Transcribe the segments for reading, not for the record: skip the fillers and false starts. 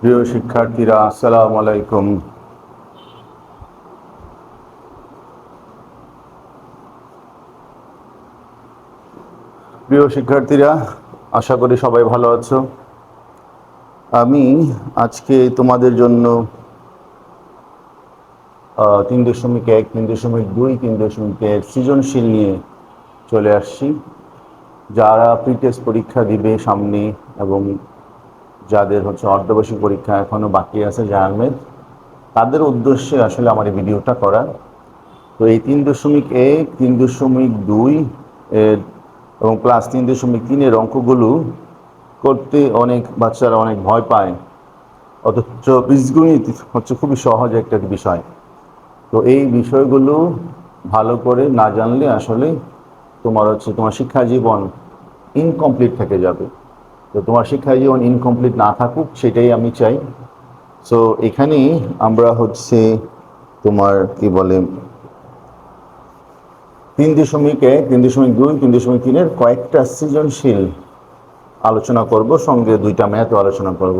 প্রিয় শিক্ষার্থীরা, আসসালামু আলাইকুম। প্রিয় শিক্ষার্থীরা, আশা করি সবাই ভালো আছো। আমি আজকে তোমাদের জন্য 3.1, 3.2, 3.1 সৃজনশীল নিয়ে চলে আসছি। যারা প্রি-টেস্ট পরীক্ষা দিবে সামনে এবং যাদের অর্ধবার্ষিক পরীক্ষা এখনো বাকি আছে জার্মের, তাদের উদ্দেশ্যে আসলে আমার এই ভিডিওটা করা। তো এই 3.1, 3.2 এর এবং ক্লাস 3.3 অঙ্কগুলো করতে অনেক বাচ্চারা অনেক ভয় পায়, অথচ বীজগণিত খুবই সহজ একটা বিষয়। তো এই বিষয়গুলো ভালো করে না জানলে আসলে তোমার শিক্ষা জীবন ইনকমপ্লিট থেকে যাবে। তো তোমার শিক্ষা জীবন ইনকমপ্লিট না থাকুক, সেটাই আমি চাই। সো এখানে আমরা তোমার কি বলে 3.1, 3.2, 3.3 কয়েকটা সৃজনশীল আলোচনা করব, সঙ্গে 2টা ম্যাথও আলোচনা করব।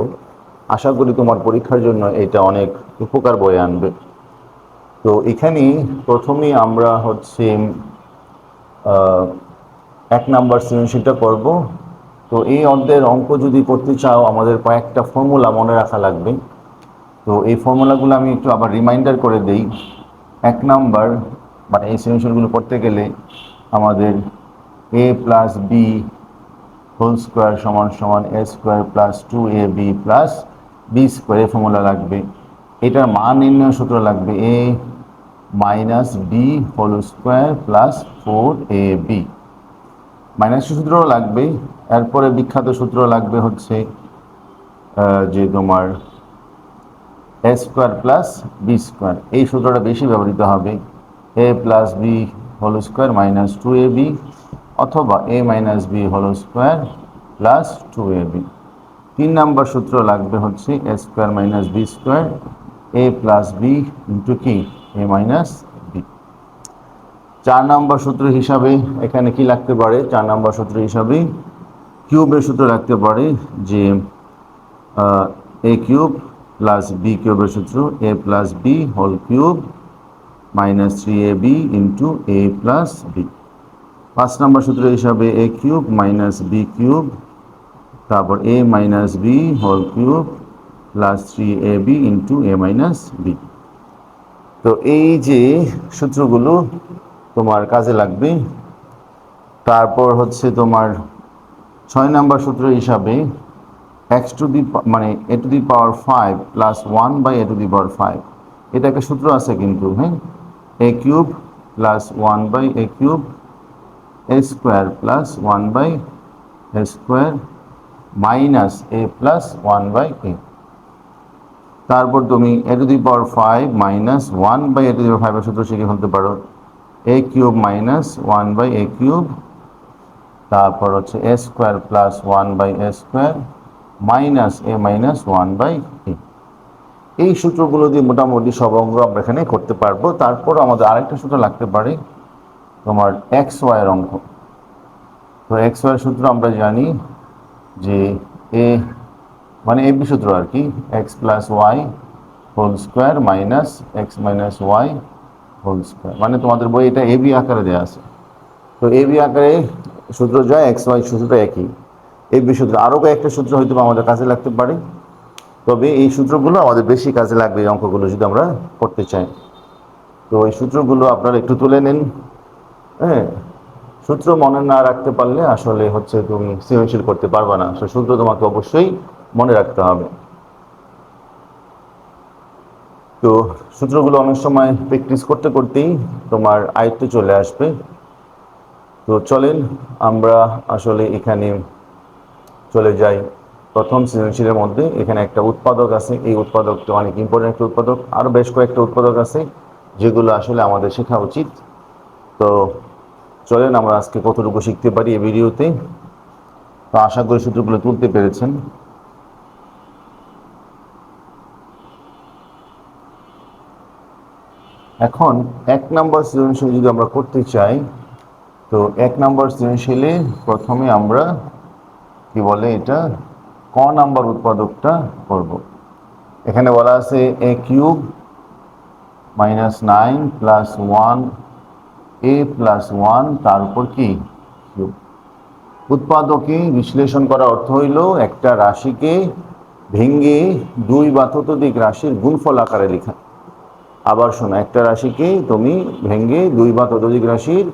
আশা করি তোমার পরীক্ষার জন্য এটা অনেক উপকার বয়ে আনবে। তো এখানে প্রথমেই আমরা 1 নাম্বার সৃজনশীলটা করব। তো এই অধ্যায়ের অঙ্ক যদি করতে চাও, আমাদের কয়েকটা ফর্মুলা মনে রাখা লাগবে। তো এই ফর্মুলাগুলো আমি একটু আবার রিমাইন্ডার করে দেই। 1 নাম্বার মানে এই সৃজনশীলগুলো করতে গেলে আমাদের a plus B whole square সমান সমান a square plus 2ab plus B square, এই ফর্মুলা লাগবে। এটার মান নির্ণয় সূত্র লাগবে a minus B whole square plus 4ab। Minus সূত্রও লাগবে। এরপরে বিখ্যাত সূত্র লাগবে যে তোমার A square plus B square, এই সূত্রটা বেশি ব্যবহৃত হবে। A plus B whole square minus 2ab অথবা A minus B whole square plus 2ab। 3 number সূত্র লাগবে এ স্কোয়ার মাইনাস বি স্কোয়ার, এ প্লাস বি ইন্টু কি এ মাইনাস বি। 4 নাম্বার সূত্র হিসাবে এখানে কি লাগতে পারে? 4 নাম্বার সূত্র হিসাবে কিউবের সূত্র লাগতে পারে, যে এ কিউব প্লাস বি কিউবের সূত্র A plus B whole cube minus 3ab into A plus B. 5 number সূত্র হিসাবে A cube minus B cube, তারপর A minus B whole cube plus 3ab into A minus B. তো এই যে সূত্রগুলো তোমার কাজে লাগবে। তারপর তোমার 6 নম্বর সূত্র হিসাবে এক্স টু দি মানে A to the power 5 plus 1 by A to the power 5, এটা একটা সূত্র আছে কিন্তু, হ্যাঁ। A cube plus 1 by A cube A square plus 1 by A square minus A plus 1 by A. তারপর তুমি A to the power 5 minus 1 by A to the power 5 এর সূত্র শিখে ফেলতে পারো। A cube minus 1 by A cube, তারপর A square plus 1 by A square minus A minus 1 by A. এই সূত্রগুলো দিয়ে মোটামুটি সব অঙ্ক আমরা এখানে করতে পারবো। তারপর আমাদের আরেকটা সূত্র লাগতে পারে, তোমার এক্স ওয়াইয়ের অঙ্ক। তো এক্স ওয়াইয়ের সূত্র আমরা জানি যে এ মানে এবি সূত্র আর কি, X plus Y whole square minus X minus Y whole square. মানে তোমাদের বই এটা এবি আকারে দেওয়া আছে। তো এবি আকারে সূত্র যায়, এক্স ওয়াই সূত্রটা একই। এবি সূত্র আরও কয়েকটা সূত্র হয়তো আমাদের কাজে লাগতে পারে, তবে এই সূত্রগুলো আমাদের বেশি কাজে লাগবে এই অঙ্কগুলো যদি আমরা করতে চাই। তো এই সূত্রগুলো আপনারা একটু তুলে নিন। হ্যাঁ, সূত্র মনে না রাখতে পারলে আসলে তুমি সৃজনশীল করতে পারবে না। সূত্র তোমাকে অবশ্যই মনে রাখতে হবে। তো সূত্রগুলো অনেক সময় প্র্যাকটিস করতে করতেই তোমার আয়ত্তে চলে আসবে। তো চলেন আমরা আসলে এখানে চলে যাই প্রথম সৃজনশীলের মধ্যে। এখানে একটা উৎপাদক আছে, এই উৎপাদকটা অনেক ইম্পর্টেন্ট একটা উৎপাদক। আরও বেশ কয়েকটা উৎপাদক আছে যেগুলো আসলে আমাদের শেখা উচিত। তো চলেন আমরা আজকে কতটুকু শিখতে পারি এই ভিডিওতে। তো আশা করি সূত্রগুলো তুলতে পেরেছেন। এখন 1 নম্বর সৃজনশীল যদি আমরা করতে চাই, তো 1 নম্বর সৃজনশীলে প্রথমে আমরা কি বলে এটা ক নাম্বার উৎপাদকটা করব। এখানে বলা আছে a cube minus 9 plus 1 A plus 1 তার উপর কি কিউব। উৎপাদকে বিশ্লেষণ করা অর্থ হইল একটা রাশিকে ভেঙে দুই বা ততোধিক রাশির গুণফল আকারে লেখা। আবার শোনো, একটা রাশিকে তুমি ভেঙে দুই বা ততোধিক রাশির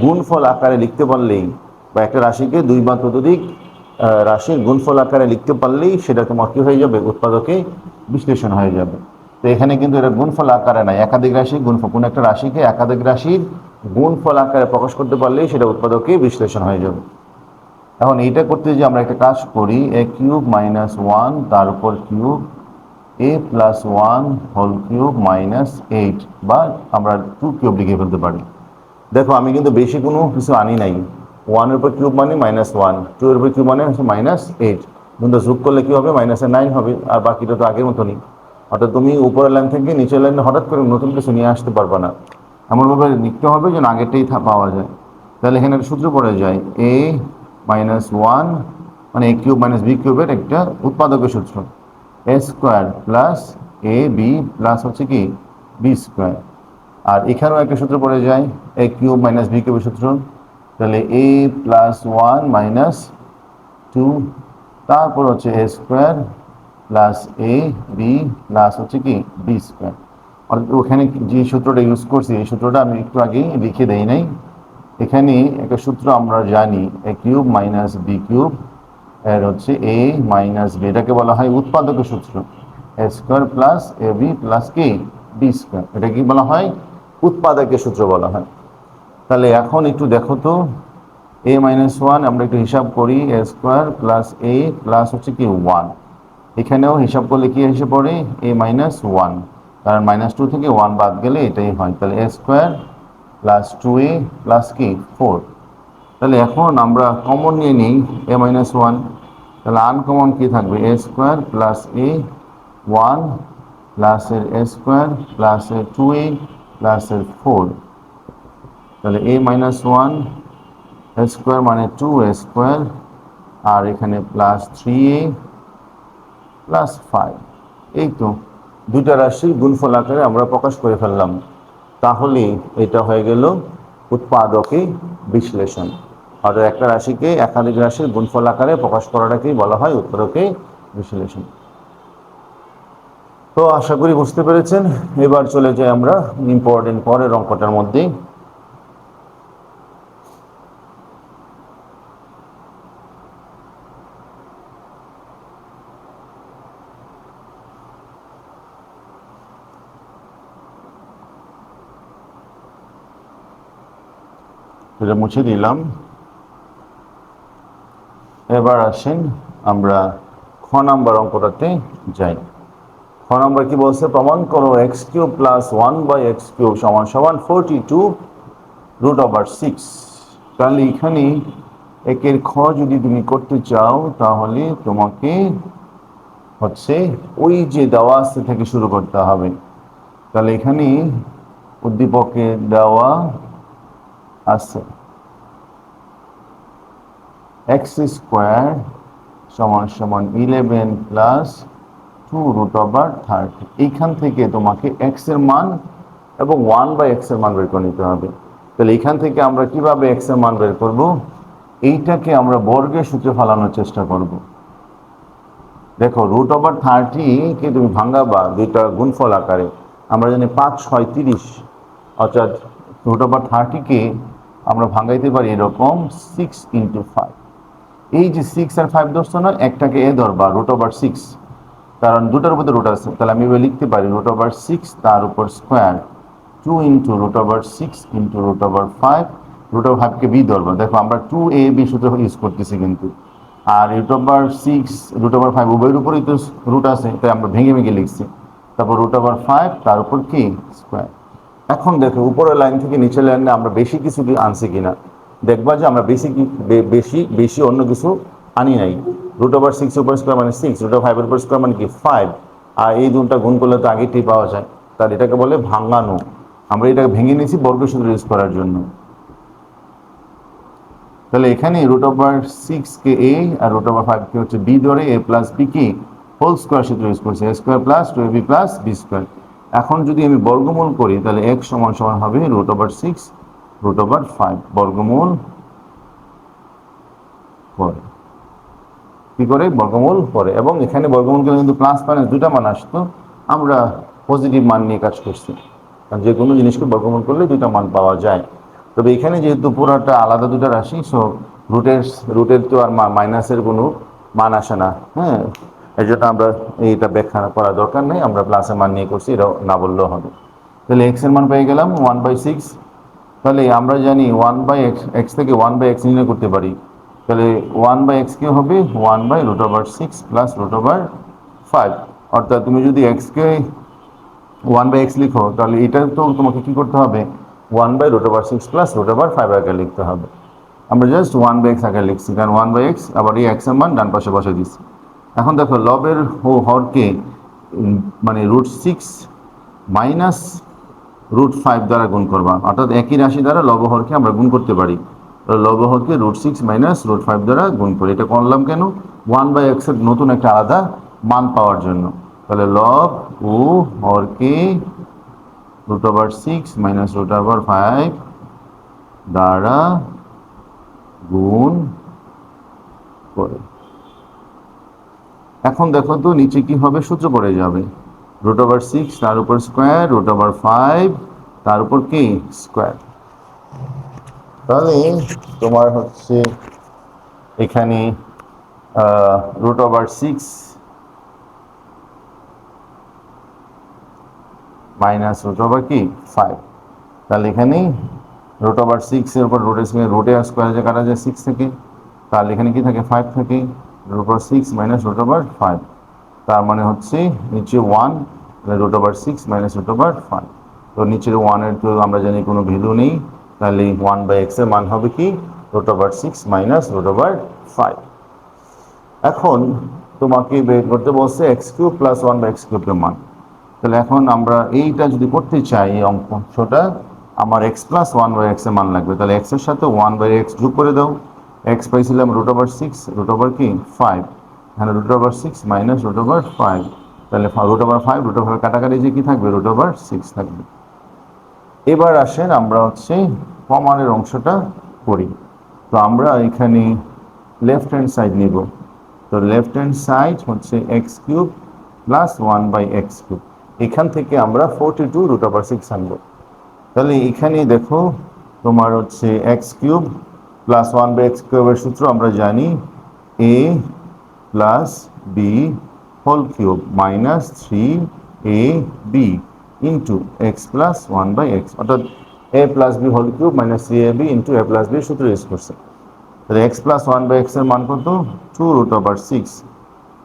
গুণফল আকারে লিখতে পারলেই, বা একটা রাশিকে দুই বা ততোধিক রাশির গুণফল আকারে লিখতে পারলেই সেটা তোমার কি হয়ে যাবে, উৎপাদকে বিশ্লেষণ হয়ে যাবে। তো এখানে কিন্তু এটা গুণফল আকারে নাই, একাধিক রাশির গুণফল। কোনো একটা রাশিকে একাধিক রাশির গুণফল আকারে প্রকাশ করতে পারলেই সেটা উৎপাদকে বিশ্লেষণ হয়ে যাবে। এখন এইটা করতে যে আমরা একটা কাজ করি, এ কিউব মাইনাস 1 তার উপর কিউব এ প্লাস 1 হোল কিউব মাইনাস 8, বা আমরা 2 কিউব লিখে ফেলতে পারি। দেখো আমি কিন্তু বেশি কোনো কিছু আনি নাই। 1 এর উপর কিউব মানে -1, 2 এর উপর কিউব মানে হচ্ছে -8, কিন্তু যোগ করলে কি হবে, -9 হবে, আর বাকিটা তো আগের মতনই। অর্থাৎ তুমি উপরের লাইন থেকে নিচের লাইনে হঠাৎ করে নতুন কিছু নিয়ে আসতে পারবে না, এমনভাবে লিখতে হবে যেন আগেরটাই পাওয়া যায়। তাহলে এখানে একটা সূত্র পড়ে যায়, a -1 মানে a কিউব মাইনাস বি কিউবের একটা উৎপাদকের সূত্র, a square plus A B plus হচ্ছে কি বি স্কোয়ার। আর এখানেও একটা সূত্র পড়ে যায়, এ কিউব মাইনাস বি কিউবের সূত্র। তাহলে এ প্লাস 1 মাইনাস 2, তারপর হচ্ছে এ square plus A B plus হচ্ছে কি বি স্কোয়ার। অর্থাৎ ওখানে যে সূত্রটা ইউজ করছি এই সূত্রটা আমি একটু আগেই লিখে দেই নাই। এখানে একটা সূত্র আমরা জানি, এ কিউব মাইনাস বি কিউব এর হচ্ছে এ মাইনাস বি, এটাকে বলা হয় উৎপাদকের সূত্র, এ square plus A B plus কি বি স্কোয়ার, এটা কি বলা হয়, উৎপাদকের সূত্র বলা হয়। তাহলে এখন একটু দেখো তো, এ -1 আমরা একটু হিসাব করি, এ স্কোয়ার প্লাস এ প্লাস হচ্ছে কি 1, এখানেও হিসাব করলে কি এসে পড়ে a-1, কারণ -2 থেকে 1 বাদ গেলে এটাই হয়। তাহলে A square plus 2a plus কি 4। তাহলে এখন আমরা কমন নিয়ে নিই a-1, তাহলে আনকমন কি থাকবে, এ স্কোয়ার প্লাস এ 1 প্লাস এর এ স্কোয়ার প্লাস এর 2a প্লাস এর 4। তাহলে a-1 স্কোয়ার মানে 2a স্কোয়ার, আর এখানে প্লাস 3a প্লাস 5। এই তো দুইটা রাশির গুণফল আকারে আমরা প্রকাশ করে ফেললাম। তাহলে এটা হয়ে গেল উৎপাদকে বিশ্লেষণ। অর্থাৎ একটা রাশিকে একাধিক রাশির গুণফল আকারে প্রকাশ করাটাকেই বলা হয় উৎপাদকে বিশ্লেষণ। তো আশা করি বুঝতে পেরেছেন। এবার চলে যাই আমরা ইম্পর্টেন্ট পরের অঙ্কটার মধ্যে। এটা মুছে দিলাম। এবার আসেন আমরা খ নাম্বার অঙ্কটাতে যাই। খ নাম্বার কি বলছে, প্রমাণ করো x cube plus 1/x cube সমান সমান 42 √6। তাহলে এখানে একের খ যদি তুমি করতে চাও তাহলে তোমাকে হচ্ছে ওই যে দেওয়া আছে থেকে শুরু করতে হবে। তাহলে এখানে উদ্দীপকে দেওয়া আছে এক্স স্কোয়ার সমান সমান 11 প্লাস 2√30। এইখান থেকে তোমাকে এক্স এর মান এবং 1/x এর মান বের করে নিতে হবে। তাহলে এইখান থেকে আমরা কিভাবে এক্স এর মান বের করব, এইটাকে আমরা বর্গের সূত্রে ফালানোর চেষ্টা করব। দেখো √30 কে তুমি ভাঙাবা দুইটা গুণফল আকারে, আমরা জানি 5 6 30, অর্থাৎ √30 কে আমরা ভাঙাইতে পারি এরকম 6 × 5। এই যে 6 আর 5 ধরছো না, একটাকে এ ধরবা √6, কারণ দুটার উপর রুট আছে। তাহলে আমি লিখতে পারি √6 তার উপর স্কোয়ার 2 × √6 × √5, √5কে বি ধরবা। দেখো আমরা 2ab সূত্র ইউজ করতেছি কিন্তু, আর √6 √5 উভয়ের উপরেই তো রুট আছে, তাই আমরা ভেঙে ভেঙে লিখছি। তারপর √5 তার উপর কি স্কোয়ার। এখন দেখো উপরের লাইন থেকে নিচের লাইনে আমরা বেশি কিছু আনছি কিনা, দেখবা যে আমরা বেশি অন্য কিছু আনি নাই। √6 উপর স্কোয়ার মানে 6, √5 এর উপর স্কোয়ার মানে কি 5, আর এই দুটা গুণ করলে তো আগেই পাওয়া যায়। তাহলে এটাকে বলে ভাঙানো। আমরা এটাকে ভেঙে নিয়েছি বর্গের সূত্র ইউজ করার জন্য। তাহলে এখানে √6 কে a আর √5 কে হচ্ছে b ধরে a প্লাস b কি হোল স্কোয়ার সূত্র ইউজ করছি, A square plus 2ab plus B square. এখন যদি আমি বর্গমূল করি তাহলে x সমান সমান হবে √6 √5 বর্গমূল করে, কি করে বর্গমূল করে। এবং এখানে বর্গমূল করে কিন্তু প্লাস মাইনাস দুটা মান আসতো, আমরা পজিটিভ মান নিয়ে কাজ করছি, কারণ যে কোনো জিনিসকে বর্গমূল করলে দুটা মান পাওয়া যায়। তবে এখানে যেহেতু পুরাটা আলাদা দুটা রাশি, সো রুটের রুটের তো আর মাইনাসের কোনো মান আসে না, হ্যাঁ, এই জন্য আমরা এইটা ব্যাখ্যা করার দরকার নেই, আমরা প্লাসের মান নিয়ে করছি, এটা না বললেও হবে। তাহলে এক্স এর মান পেয়ে গেলাম 1/6। তাহলে আমরা জানি 1/x থেকে 1/x নির্ণয় করতে পারি, তাহলে 1/x কি হবে 1/√6 প্লাস √5। অর্থাৎ তুমি যদি এক্সকে 1/x লিখো তাহলে এটা তো তোমাকে কি করতে হবে 1/√6 প্লাস √5 আকারে লিখতে হবে। আমরা জাস্ট 1/x আকারে লিখছি, কারণ 1/x আবার এই x এর মান ডান পাশে বসে দিচ্ছি। এখন দেখো লবের হরকে মানে √6 মাইনাস √5 দ্বারা গুণ করবা, অর্থাৎ একই রাশি দ্বারা লবহরকে আমরা গুণ করতে পারি। লবহরকে √6 মাইনাস √5 দ্বারা গুণ করি। এটা করলাম কেন, 1/x এর নতুন একটা আলাদা মান পাওয়ার জন্য। তাহলে লব ও হরকে √6 মাইনাস √5 দ্বারা গুণ করে। এখন দেখো তো নিচে কি হবে, সূত্র পড়ে যাবে √6 তার উপর স্কোয়ার √5 তার উপর কি স্কোয়ার। তাহলে তোমার হচ্ছে এখানে √6 মাইনাস কি 5, তাহলে এখানে √6 এর উপর রুটে স্কোয়ার যে কাটা যায় 6 থেকে, তাহলে এখানে কি থাকে 5 থাকে, √6 মাইনাস √5, তার মানে হচ্ছে নিচে 1, √6 মাইনাস √5। তো নিচের 1-এর তো আমরা জানি কোনো ভ্যালু নেই, তাহলে 1/x এর মান হবে কি √6 মাইনাস √5। এখন তোমাকে বের করতে বলছে x³ প্লাস 1/x³ এর মান। তাহলে এখন আমরা এইটা যদি করতে চাই এই অংশটা, আমার x প্লাস 1/x এর মান লাগবে। তাহলে x এর সাথে 1/x যোগ করে দাও, x পাইছিলাম √6 কি 5, এখানে √6 মাইনাস √5, তাহলে √5 √5 কাটাকাটি যে কি থাকবে √6 থাকবে। এবার আসেন আমরা হচ্ছে কমানের অংশটা করি। তো আমরা এখানে লেফট হ্যান্ড সাইড নিব, তো লেফট হ্যান্ড সাইড হচ্ছে x³ প্লাস 1/x³। এখান থেকে আমরা 42√6 আনব। তাহলে এখানে দেখো তোমার হচ্ছে x³ প্লাস 1/x³ এর সূত্র আমরা জানি a plus b whole cube minus 3ab into x plus 1/x, অর্থাৎ a plus b whole cube minus 3ab into a plus b সূত্র ইউজ করছে। তাহলে x প্লাস 1/x এর মান কত 2√6,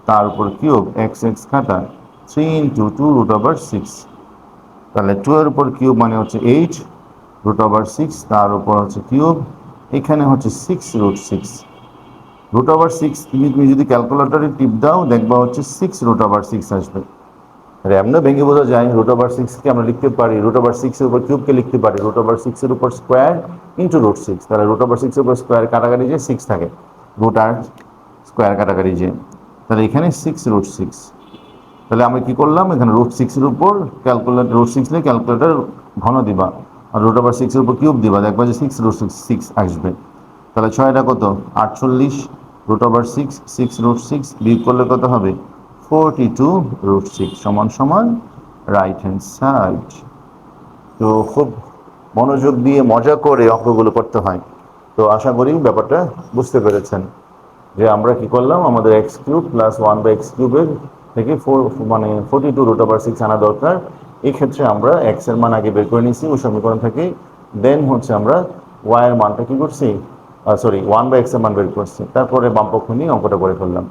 তার উপর কিউব x কাটা 3 ইন্টু 2√6, তাহলে 2 এর উপর কিউব মানে হচ্ছে 8√6, তার উপর হচ্ছে কিউব, এখানে হচ্ছে 6√6। √6 তুমি যদি ক্যালকুলেটরে টিপ দাও দেখবা হচ্ছে 6√6 আসবে। এমনি ভেঙে বোঝা যায় √6কে আমরা লিখতে পারি √6 এর উপর কিউবকে লিখতে পারি √6 এর উপর স্কোয়ার ইন্টু √6, তাহলে √6 এর উপর স্কোয়ার কাটাকাটি যে 6 থাকে, রুট আর স্কোয়ার কাটাকাটি যে, তাহলে এখানে 6√6। তাহলে আমরা কি করলাম, এখানে √6 এর উপর ক্যালকুলেটর √6 নিয়ে ক্যালকুলেটর ঘন দিবা, আর √6 এর উপর কিউব দিবা, দেখবা যে 6√6 আসবে। তাহলে 6টা কত 48, √6 6√6 বিয়োগ করলে কত হবে 42√6 সমান সমান রাইট হ্যান্ড সাইড। তো খুব মনোযোগ দিয়ে মজা করে অঙ্কগুলো করতে হয়। তো আশা করি ব্যাপারটা বুঝতে পেরেছেন যে আমরা কি করলাম, আমাদের x³ প্লাস 1/x³ এর থেকে 42√6 আনা দরকার। এই ক্ষেত্রে আমরা x এর মান আগে বের করে নিয়েছি ওই সমীকরণ থেকে, দেন হচ্ছে আমরা y এর মানটা কি করছি, 1/x এর মান বের করছি, তারপরে বামপক্ষ নিয়ে অঙ্কটা করে ফেললাম।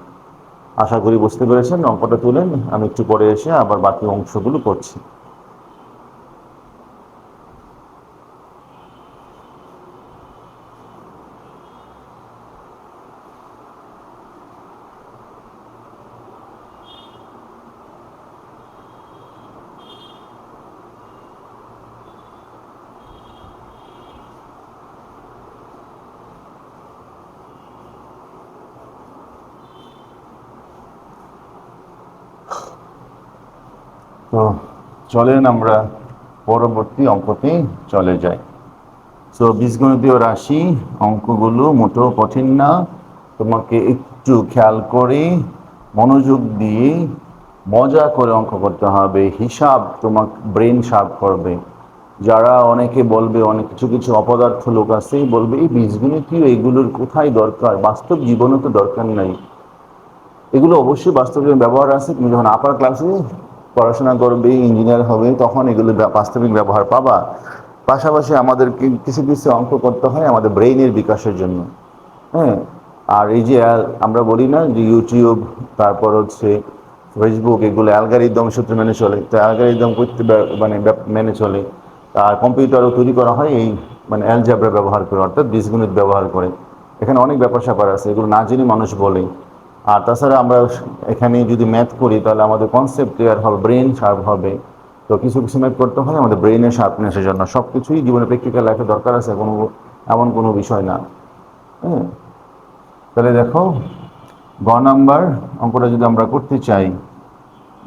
আশা করি বুঝতে পেরেছেন। অঙ্কটা তুলেন, আমি একটু পরে এসে আবার বাকি অংশগুলো করছি। তো চলেন আমরা পরবর্তী অঙ্কতে চলে যাই। সো বীজগণিতীয় রাশি অঙ্কগুলো মোটেও কঠিন না, তোমাকে একটু খেয়াল করে মনোযোগ দিয়ে মজা করে অঙ্ক করতে হবে। হিসাব তোমার ব্রেন শার্প করবে। যারা অনেকে বলবে, অনেক কিছু কিছু অপদার্থ লোক আছে বলবে এই বীজগণিতীয় এগুলোর কোথায় দরকার, বাস্তব জীবনে তো দরকার নাই। এগুলো অবশ্যই বাস্তব জীবনে ব্যবহার আছে। তুমি যখন আপার ক্লাসে পড়াশোনা করবে, ইঞ্জিনিয়ার হবে, তখন এগুলো বাস্তবিক ব্যবহার পাবা। পাশাপাশি আমাদেরকে কিছু কিছু অঙ্ক করতে হয় আমাদের ব্রেইনের বিকাশের জন্য। হ্যাঁ, আর এই যে আমরা বলি না যে ইউটিউব, তারপর হচ্ছে ফেসবুক, এগুলো অ্যালগরিদম সূত্র মেনে চলে। তো অ্যালগরিদম করতে মানে মেনে চলে। আর কম্পিউটারও তৈরি করা হয় এই মানে অ্যালজেব্রা ব্যবহার করে, অর্থাৎ বীজগণিত ব্যবহার করে। এখানে অনেক ব্যাপার স্যাপার আছে, এগুলো না জেনে মানুষ বলে। আর তাছাড়া আমরা এখানে যদি ম্যাথ করি তাহলে আমাদের কনসেপ্ট ক্লিয়ার হবে, ব্রেন শার্প হবে। তো কিছু কিছু ম্যাথ করতে হয় আমাদের ব্রেনের শার্পনেসের জন্য। সব কিছুই জীবনে প্র্যাকটিক্যাল লাইফে দরকার আছে, কোনো এমন কোনো বিষয় না। হ্যাঁ, তাহলে দেখো গ নাম্বার অঙ্কটা যদি আমরা করতে চাই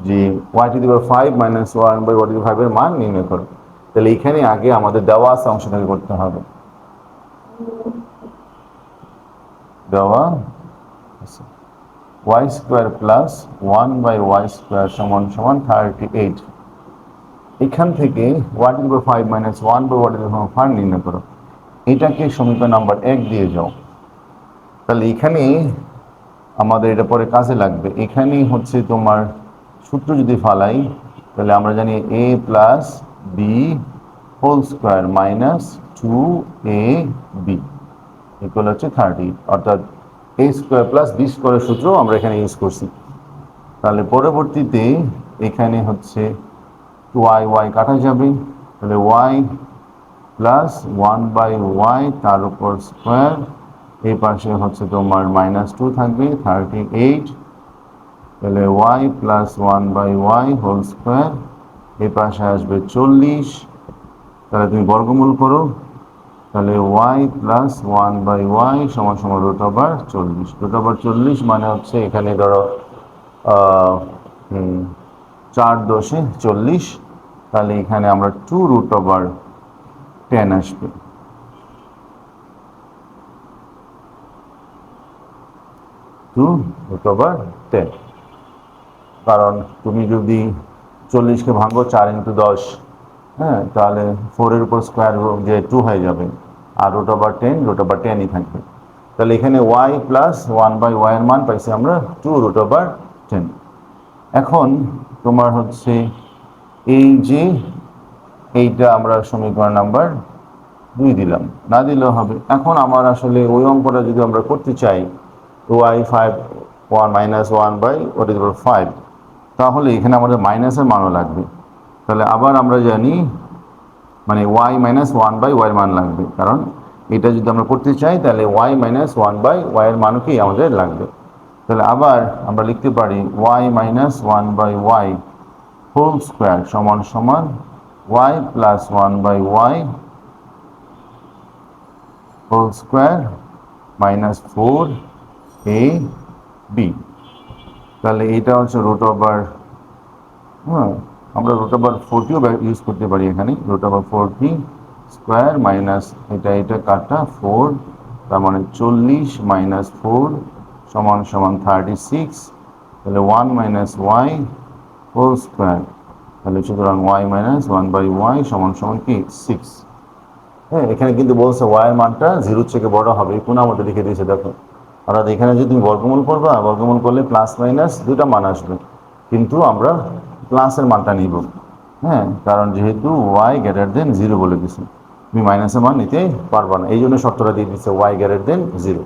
যে y⁵ - 1/y⁵ এর মান নির্ণয় করো, তাহলে এখানে আগে আমাদের দেওয়া আছে অংশটাকে করতে হবে। দেওয়া y² + 1/y² = 38। এখান থেকে y⁵ - 1/y⁵ নির্ণয় করো। এটাকে সমীকরণ নাম্বার 1 দিয়ে যাও। তাহলে এখানে আমাদের এটা পরে কাজে লাগবে। এখানেই হচ্ছে তোমার সূত্র যদি ফালাই, তাহলে আমরা জানি a + b² - 2ab হচ্ছে 30, অর্থাৎ a² + b² সূত্র আমরা এখানে ইউজ করছি। তাহলে পরবর্তীতে এখানে হচ্ছে y কাটা যাবে, তাহলে y + 1/y তার উপর স্কোয়ার, এই পাশে হচ্ছে তোমার -2 থাকবে 38, তাহলে y + 1/y² এই পাশে আসবে 40। তাহলে তুমি বর্গমূল করো, তাহলে y + 1/y = √40। √40 মানে হচ্ছে এখানে ধরো 4 × 10 = 40। তাহলে এখানে আমরা 2√10 আসবে। 2√10, কারণ তুমি যদি 40কে ভাঙো 4 × 10, হ্যাঁ, তাহলে 4-এর উপর স্কোয়ার যে 2 হয়ে যাবে, আর √10 থাকবে। তাহলে এখানে y + 1/y এর মান পাইছি আমরা 2√10। এখন তোমার হচ্ছে এই যে এইটা আমরা সমীকরণ নাম্বার 2 দিলাম, না দিলেও হবে। এখন আমার আসলে ওই অঙ্কটা যদি আমরা করতে চাই y⁵ তাহলে এখানে আমাদের মাইনাসের মানও লাগবে। তাহলে আবার আমরা জানি মানে y - 1/y এর মান লাগবে, কারণ এটা যদি আমরা করতে চাই তাহলে y - 1/y এর মানও কি আমাদের লাগবে। তাহলে আবার আমরা লিখতে পারি y - 1/y² = y + 1/y² - 4ab। তাহলে এটা হচ্ছে আমরা √40 ইউজ করতে পারি এখানে। √40² এটা কাটা 4, তার মানে 40 - 4 = 36। তাহলে 1 - y², তাহলে সুতরাং y - 1/y = কি 6। হ্যাঁ, এখানে কিন্তু বলছে y এর মানটা 0 থেকে বড় হবে, এই কোণার মধ্যে লিখে দিয়েছে দেখো। অর্থাৎ এখানে যদি তুমি বর্গমূল করবা, বর্গমূল করলে প্লাস মাইনাস দুটা মান আসবে, কিন্তু আমরা প্লাসের মানটা নিব। হ্যাঁ, কারণ যেহেতু y 0 বলে দিছে, তুমি মাইনাসের মান নিতে পারবা না, এই জন্য শর্তটা দিয়ে দিচ্ছে y>0।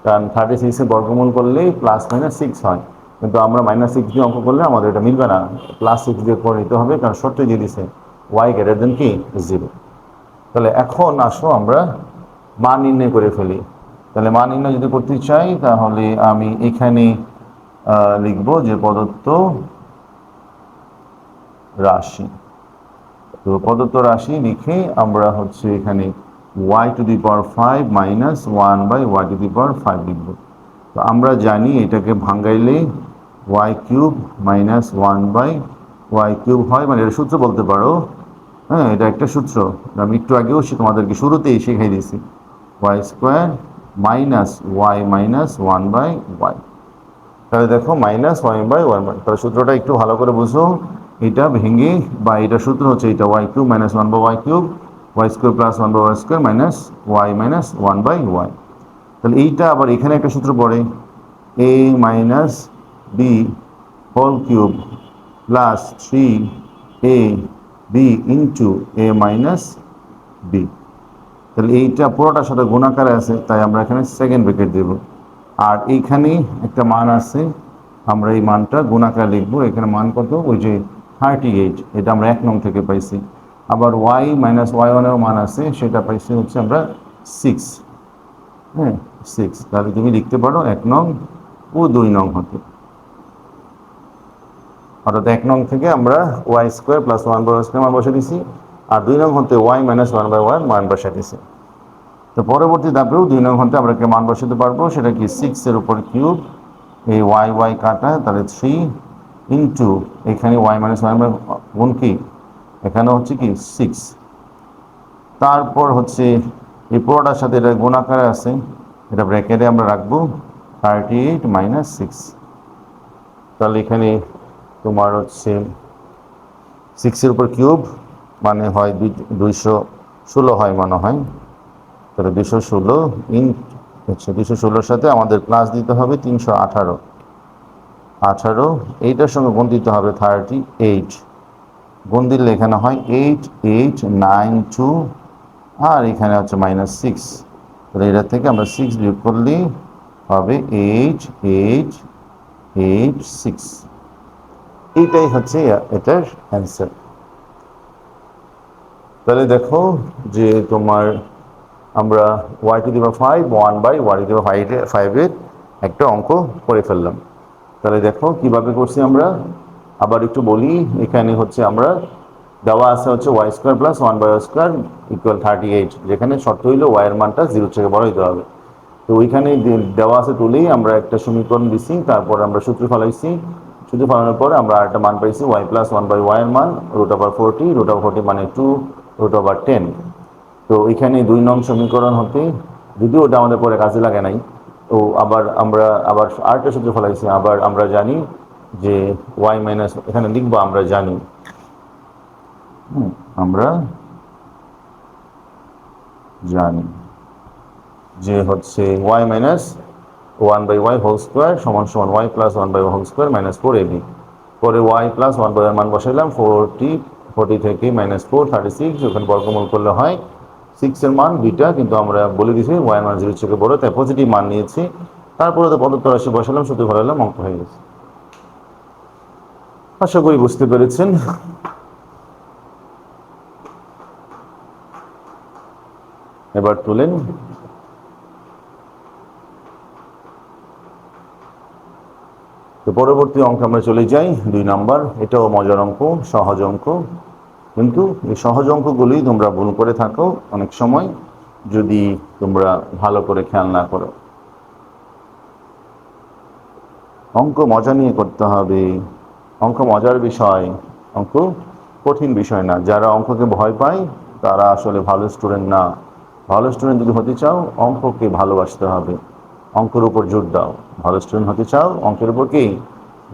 কারণ 36-এর বর্গমূল করলেই প্লাস মাইনাস 6 হয়, কিন্তু আমরা -6 দিয়ে অঙ্ক করলে আমাদের এটা মিলবে না, +6 দিয়ে করে নিতে হবে, কারণ শর্ত দিয়ে দিছে y>0। তাহলে এখন আসো আমরা মান নির্ণয় করে ফেলি। তাহলে মান নির্ণয় যদি করতে চাই তাহলে আমি এখানে লিখব যে প্রদত্ত রাশি। তো প্রদত্ত রাশি লিখে আমরা হচ্ছে এখানে y⁵ - 1/y⁵ লিখব। তো আমরা জানি এটাকে ভাঙাইলে y³ - ওয়াই কিউব হয়, মানে এটা সূত্র বলতে পারো। হ্যাঁ, এটা একটা সূত্র, আমি একটু আগেও তোমাদেরকে শুরুতেই শিখিয়ে দিয়েছি। Y square minus Y minus one by Y. তাহলে দেখো minus Y by one by, তাহলে সূত্রটা একটু ভালো করে বুঝো। এটা ভেঙে বা এটা সূত্র হচ্ছে এটা Y cube minus one by Y cube, Y square plus one by Y square minus Y minus one by Y. তাহলে এইটা আবার এখানে একটা সূত্র পড়ে, A minus B whole cube plus three A B into A minus B. তাহলে এইটা পুরোটার সাথে গুণাকারে আছে, তাই আমরা এখানে সেকেন্ড ব্র্যাকেট দেব। আর এইখানে একটা মান আছে, আমরা এই মানটা গুণাকারে লিখবো। এখানে মান কত, ওই যে 38, এটা আমরা 1 নং থেকে পাইছি। আবার ওয়াই মাইনাস ওয়াই ওয়ানেরও মান আছে, সেটা পাইছি হচ্ছে আমরা 6। হ্যাঁ, 6। তাহলে তুমি লিখতে পারো 1 নং ও 2 নং হতে। অর্থাৎ 1 নং থেকে আমরা Y square plus one by Y square মান বসে দিছি, আর 2 নং হতে Y minus one by Y মান বসে দিছি। তো পরবর্তী ধাপেও 2 নং হতে আমরা মান বসাতে পারবো, সেটা কি 6-এর উপর কিউব, এই ওয়াই ওয়াই কাটা, তাহলে 3 ইন্টু এখানে ওয়াই মাইনাস ওয়ান বাই গুণ কি এখানে হচ্ছে কি 6। তারপর হচ্ছে এই পুরোটার সাথে এটা গুণাকারে আছে, এটা ব্র্যাকেটে আমরা রাখবো 38 মাইনাস 6। তাহলে এখানে তোমার হচ্ছে 6-এর উপর কিউব মানে হয় 216 হয় মনে হয়। তাহলে 216 ইন হচ্ছে 216-র সাথে আমাদের প্লাস দিতে হবে 318। এইটার সঙ্গে গুণ দিতে হবে 38। গুণ দিলে এখানে হয় 8892, আর এখানে হচ্ছে -6। তাহলে এটা থেকে আমরা 6 বিয়োগ করলেই হবে 8886। এইটাই হচ্ছে এটার অ্যান্সার। তাহলে দেখো যে তোমার আমরা Y to the power 5 1 by Y to the power 5-এর একটা অঙ্ক করে ফেললাম। তাহলে দেখো কিভাবে করছি আমরা, আবার একটু বলি। এখানে হচ্ছে আমরা দেওয়া আছে হচ্ছে Y square plus one by Y square equal 38, যেখানে শর্ত হইলো ওয়াইয়ের মানটা 0 থেকে বড় হইতে হবে। তো ওইখানে দেওয়া আছে তুলেই আমরা একটা সমীকরণ দিছি, তারপর আমরা সূত্র ফলাইছি। সূত্র ফলানোর পরে আমরা একটা মান পাইছি ওয়াই প্লাস ওয়ান বাই ওয়াইয়ের মান √40, √40 মানে 2, √10। তো এখানে 2 নং সমীকরণ হতে, যদিও ওটা আমাদের পরে কাজে লাগে নাই, তো আমরা আরেকটা সূত্র ফলাইছি। আবার আমরা জানি যে ওয়াই মাইনাস, এখানে লিখবো আমরা জানি, আমরা জানি যে হচ্ছে Y minus one by Y whole square সমান সমান Y plus one by whole square minus 4ab। পরে ওয়াই প্লাস ওয়ান বাই মান বসাইলাম 40 থেকে -4 36, ওখানে বর্গমূল করলে হয় 6-এর মান বিটা, কিন্তু আমরা বলে দিয়েছি ওয়াই মান 0 থেকে বড়, তাই পজিটিভ মান নিয়েছি। তারপরে তো প্রদত্ত রাশি বসালাম, শুধু ফলালাম, অঙ্ক হয়ে গেছে। আশা করি বুঝতে পেরেছেন। এবার তুলেন। তো পরবর্তী অঙ্ক আমরা চলে যাই 2 নাম্বার। এটাও মজার অঙ্ক, সহজ অঙ্ক, কিন্তু এই সহজ অঙ্কগুলি তোমরা ভুল করে থাকো অনেক সময় যদি তোমরা ভালো করে খেয়াল না করো। অঙ্ক মজা নিয়ে করতে হবে, অঙ্ক মজার বিষয়, অঙ্ক কঠিন বিষয় না। যারা অঙ্ককে ভয় পায় তারা আসলে ভালো স্টুডেন্ট না। ভালো স্টুডেন্ট যদি হতে চাও অঙ্ককে ভালোবাসতে হবে, অঙ্কের উপর জোর দাও। ভালো স্টুডেন্ট হতে চাও অঙ্কের উপর কি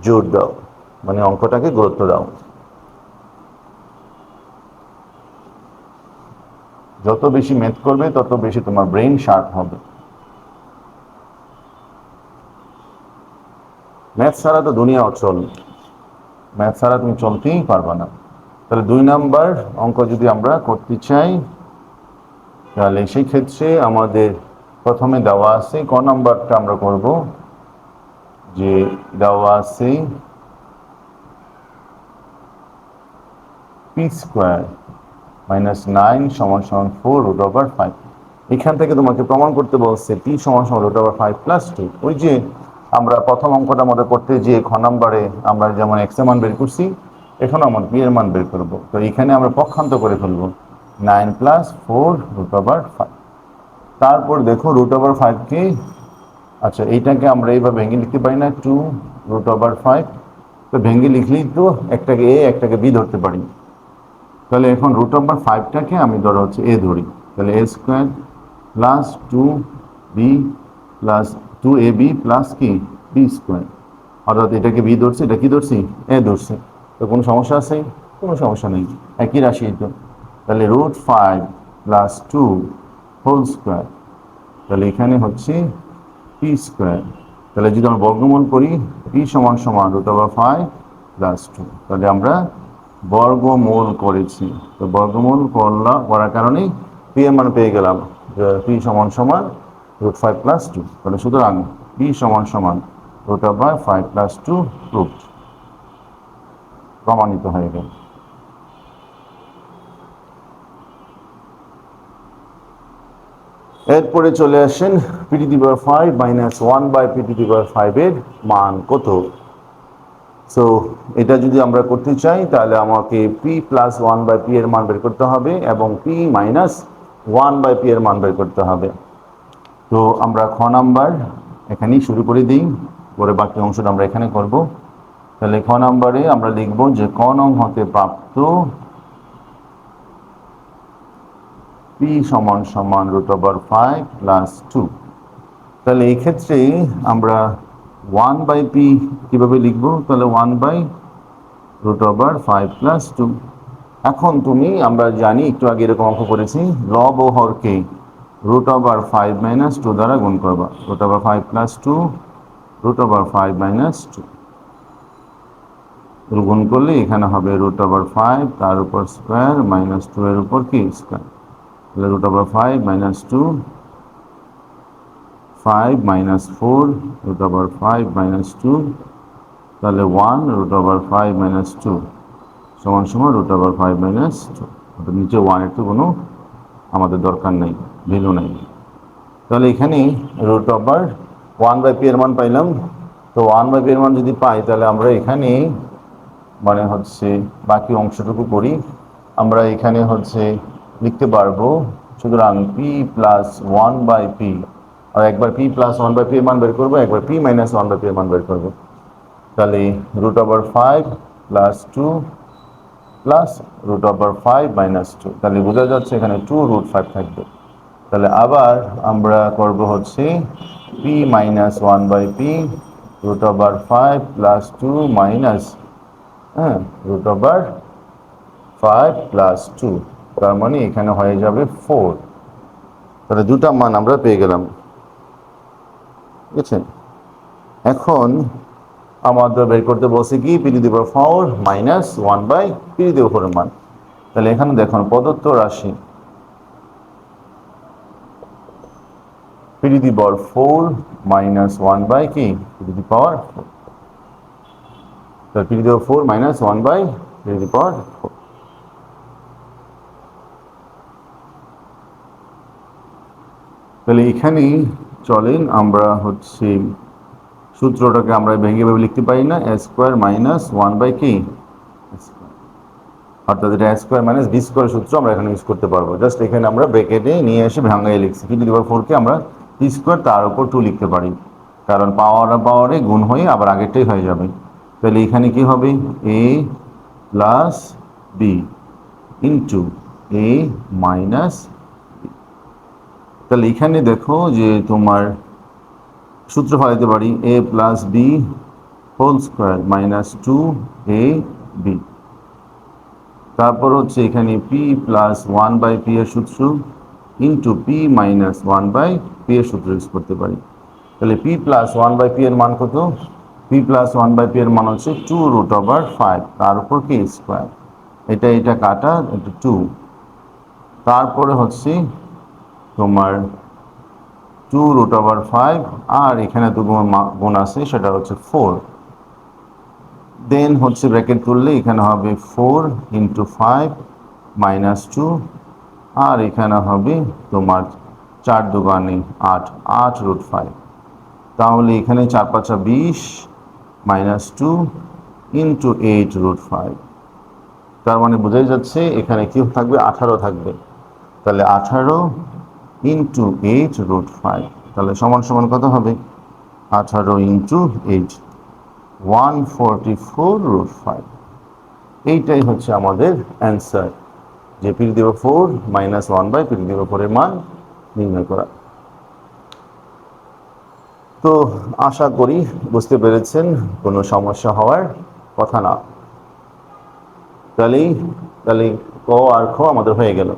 জোর দাও, মানে অঙ্কটাকে গুরুত্ব দাও। যত বেশি ম্যাথ করবে তত বেশি তোমার ব্রেন শার্প হবে। ম্যাথ ছাড়া তো দুনিয়া অচল, ম্যাথ ছাড়া তুমি চলতেই পারবে না। তাহলে 2 নাম্বার অঙ্ক যদি আমরা করতে চাই, তাহলে সেই ক্ষেত্রে আমাদের প্রথমে দেওয়া আছে ক নাম্বারটা আমরা করব, যে দেওয়া আছে পি স্কোয়ার -9 সমান সমান 4√5। এখান থেকে তোমাকে প্রমাণ করতে বলছে পি সমান সমান √5 + 2। ওই যে আমরা প্রথম অঙ্কটার মধ্যে করতে যে খ নাম্বারে আমরা যেমন এক্স এর মান বের করছি, এখন আমরা পি এর মান বের করব। তো এখানে আমরা পক্ষান্ত করে ফেলবো 9 + 4√5। তারপর দেখো √5 কে, আচ্ছা এইটাকে আমরা এইভাবে ভেঙে লিখতে পারি না, 2√5 তো ভেঙে লিখলেই তো একটাকে এ একটাকে বি ধরতে পারি। তাহলে এখন রুট ওভার 5টাকে আমি ধরো হচ্ছে এ ধরি, তাহলে A square plus 2b plus 2ab plus কি বি স্কোয়ার, অর্থাৎ এটাকে বি ধরছি, এটা কি ধরছি এ ধরছি। তো কোনো সমস্যা আছে? কোনো সমস্যা নেই, একই রাশি তো। তাহলে √5 প্লাস 2 হোল স্কোয়ার, তাহলে এখানে হচ্ছে পি স্কোয়ার। তাহলে যদি আমরা বর্গমূল করি পি সমান সমান √5 প্লাস 2, তাহলে আমরা বর্গমূল করেছি। তো বর্গমূল করার কারণেই পি এর মান পেয়ে গেলাম, যে পি সমান সমান √5 প্লাস 2। তাহলে সুতরাং পি সমান সমান √5 প্লাস 2 প্রুফড, প্রমাণিত হয়ে গেল। এরপরে চলে আসেন p⁵ মাইনাস 1/p⁵ এর মান কত। সো এটা যদি আমরা করতে চাই তাহলে আমাকে p প্লাস 1/p এর মান বের করতে হবে এবং p মাইনাস 1/p এর মান বের করতে হবে। তো আমরা খ নাম্বার এখানেই শুরু করে দিই, পরে বাকি অংশটা আমরা এখানে করব। তাহলে খ নাম্বারে আমরা লিখব যে ক নং হতে প্রাপ্ত p সমান সমান √5 প্লাস 2। তাহলে এই ক্ষেত্রে আমরা 1/p কিভাবে লিখব? তাহলে 1/√5 প্লাস 2। এখন আমরা জানি একটু আগে এরকম অঙ্ক করেছি, লব ও হরকে √5 মাইনাস 2 দ্বারা গুণ করবা। √5 প্লাস 2 √5 মাইনাস 2 গুণ করলে এখানে হবে √5 তার উপর স্কোয়ার মাইনাস 2 এর উপর কি স্কোয়ার, তাহলে √5 মাইনাস 2 5 মাইনাস 4 √5 মাইনাস 2, তাহলে 1 √5 মাইনাস 2 সমান সমান √5 মাইনাস 2। অর্থাৎ নিচে 1 এর তো কোনো আমাদের দরকার নেই, ভ্যালু নেই। তাহলে এখানে √1/p এর মান পাইলাম। তো 1/p এর মান যদি পাই তাহলে আমরা এখানে মানে হচ্ছে বাকি অংশটুকু করি। আমরা এখানে হচ্ছে লিখতে পারবো, সুতরাং p প্লাস 1/p, আর একবার p প্লাস 1/p এর মান বের করবো, একবার p মাইনাস 1/p এর মান বের করবো। তাহলে √5 প্লাস 2 প্লাস √5 মাইনাস 2, তাহলে বোঝা যাচ্ছে এখানে 2√5 থাকবে। তাহলে আবার আমরা করব হচ্ছে p minus 1/p √5 plus 2 minus √5 plus 2, তার মানে এখানে হয়ে যাবে 4। তাহলে দুটা মান আমরা পেয়ে গেলাম, ঠিক আছে। এখন আমাদের বের করতে বলছে কি p⁴ মাইনাস 1/p⁴ এর মান। তাহলে এখানে দেখুন প্রদত্ত রাশি p⁴ মাইনাস 1 কি p⁴, তাহলে p⁴ মাইনাস 1/p⁴। তাহলে এখানেই চলেন আমরা হচ্ছে সূত্রটাকে আমরা ভেঙে ভেবে লিখতে পারি না, a স্কোয়ার মাইনাস 1/কি, অর্থাৎ এটা a square minus b square সূত্র আমরা এখানে ইউজ করতে পারবো। জাস্ট এখানে আমরা ব্র্যাকেটে নিয়ে এসে ভাঙাই লিখছি p⁴কে আমরা p স্কোয়ার তার উপর 2 লিখতে পারি, কারণ পাওয়ারে গুণ হয়ে আবার আগেরটাই হয়ে যাবে। তাহলে এখানে কি হবে a plus b into a minus, তাহলে এখানে দেখো যে তোমার সূত্র ফেলাতে পারি a plus B whole square minus 2ab, তারপর হচ্ছে এখানে p প্লাস 1/p এর সূত্র ইন্টু p মাইনাস 1/p এর সূত্র ইউজ করতে পারি। তাহলে p প্লাস 1/p এর মান কত? p প্লাস 1/p এর মান হচ্ছে 2√5 তার উপর কি স্কোয়ার, এটা কাটা, এটা 2, তারপরে হচ্ছে তোমার 2√5 আর এখানে তো গুণ আছে সেটা হচ্ছে 4, দেন হচ্ছে ব্র্যাকেট তুললে এখানে হবে 4 ইন্টু 5 মাইনাস 2, আর এখানে হবে তোমার 4 দুগুণে 8, 8√5। তাহলে এখানে 4 × 5 = 20 মাইনাস 2 ইন্টু 8√5, তার মানে বোঝাই যাচ্ছে এখানে কি থাকবে 18 থাকবে। তাহলে 18 ইন্টু 8√5, তাহলে সমান সমান কত হবে 18 ইন্টু 8। 144√5। এইটাই হচ্ছে আমাদের অ্যান্সার, যে p⁴ -1/p⁴ এর মান নির্ণয় করা। তো আশা করি বুঝতে পেরেছেন, কোনো সমস্যা হওয়ার কথা না। তাহলে ক আর খ আমাদের হয়ে গেল।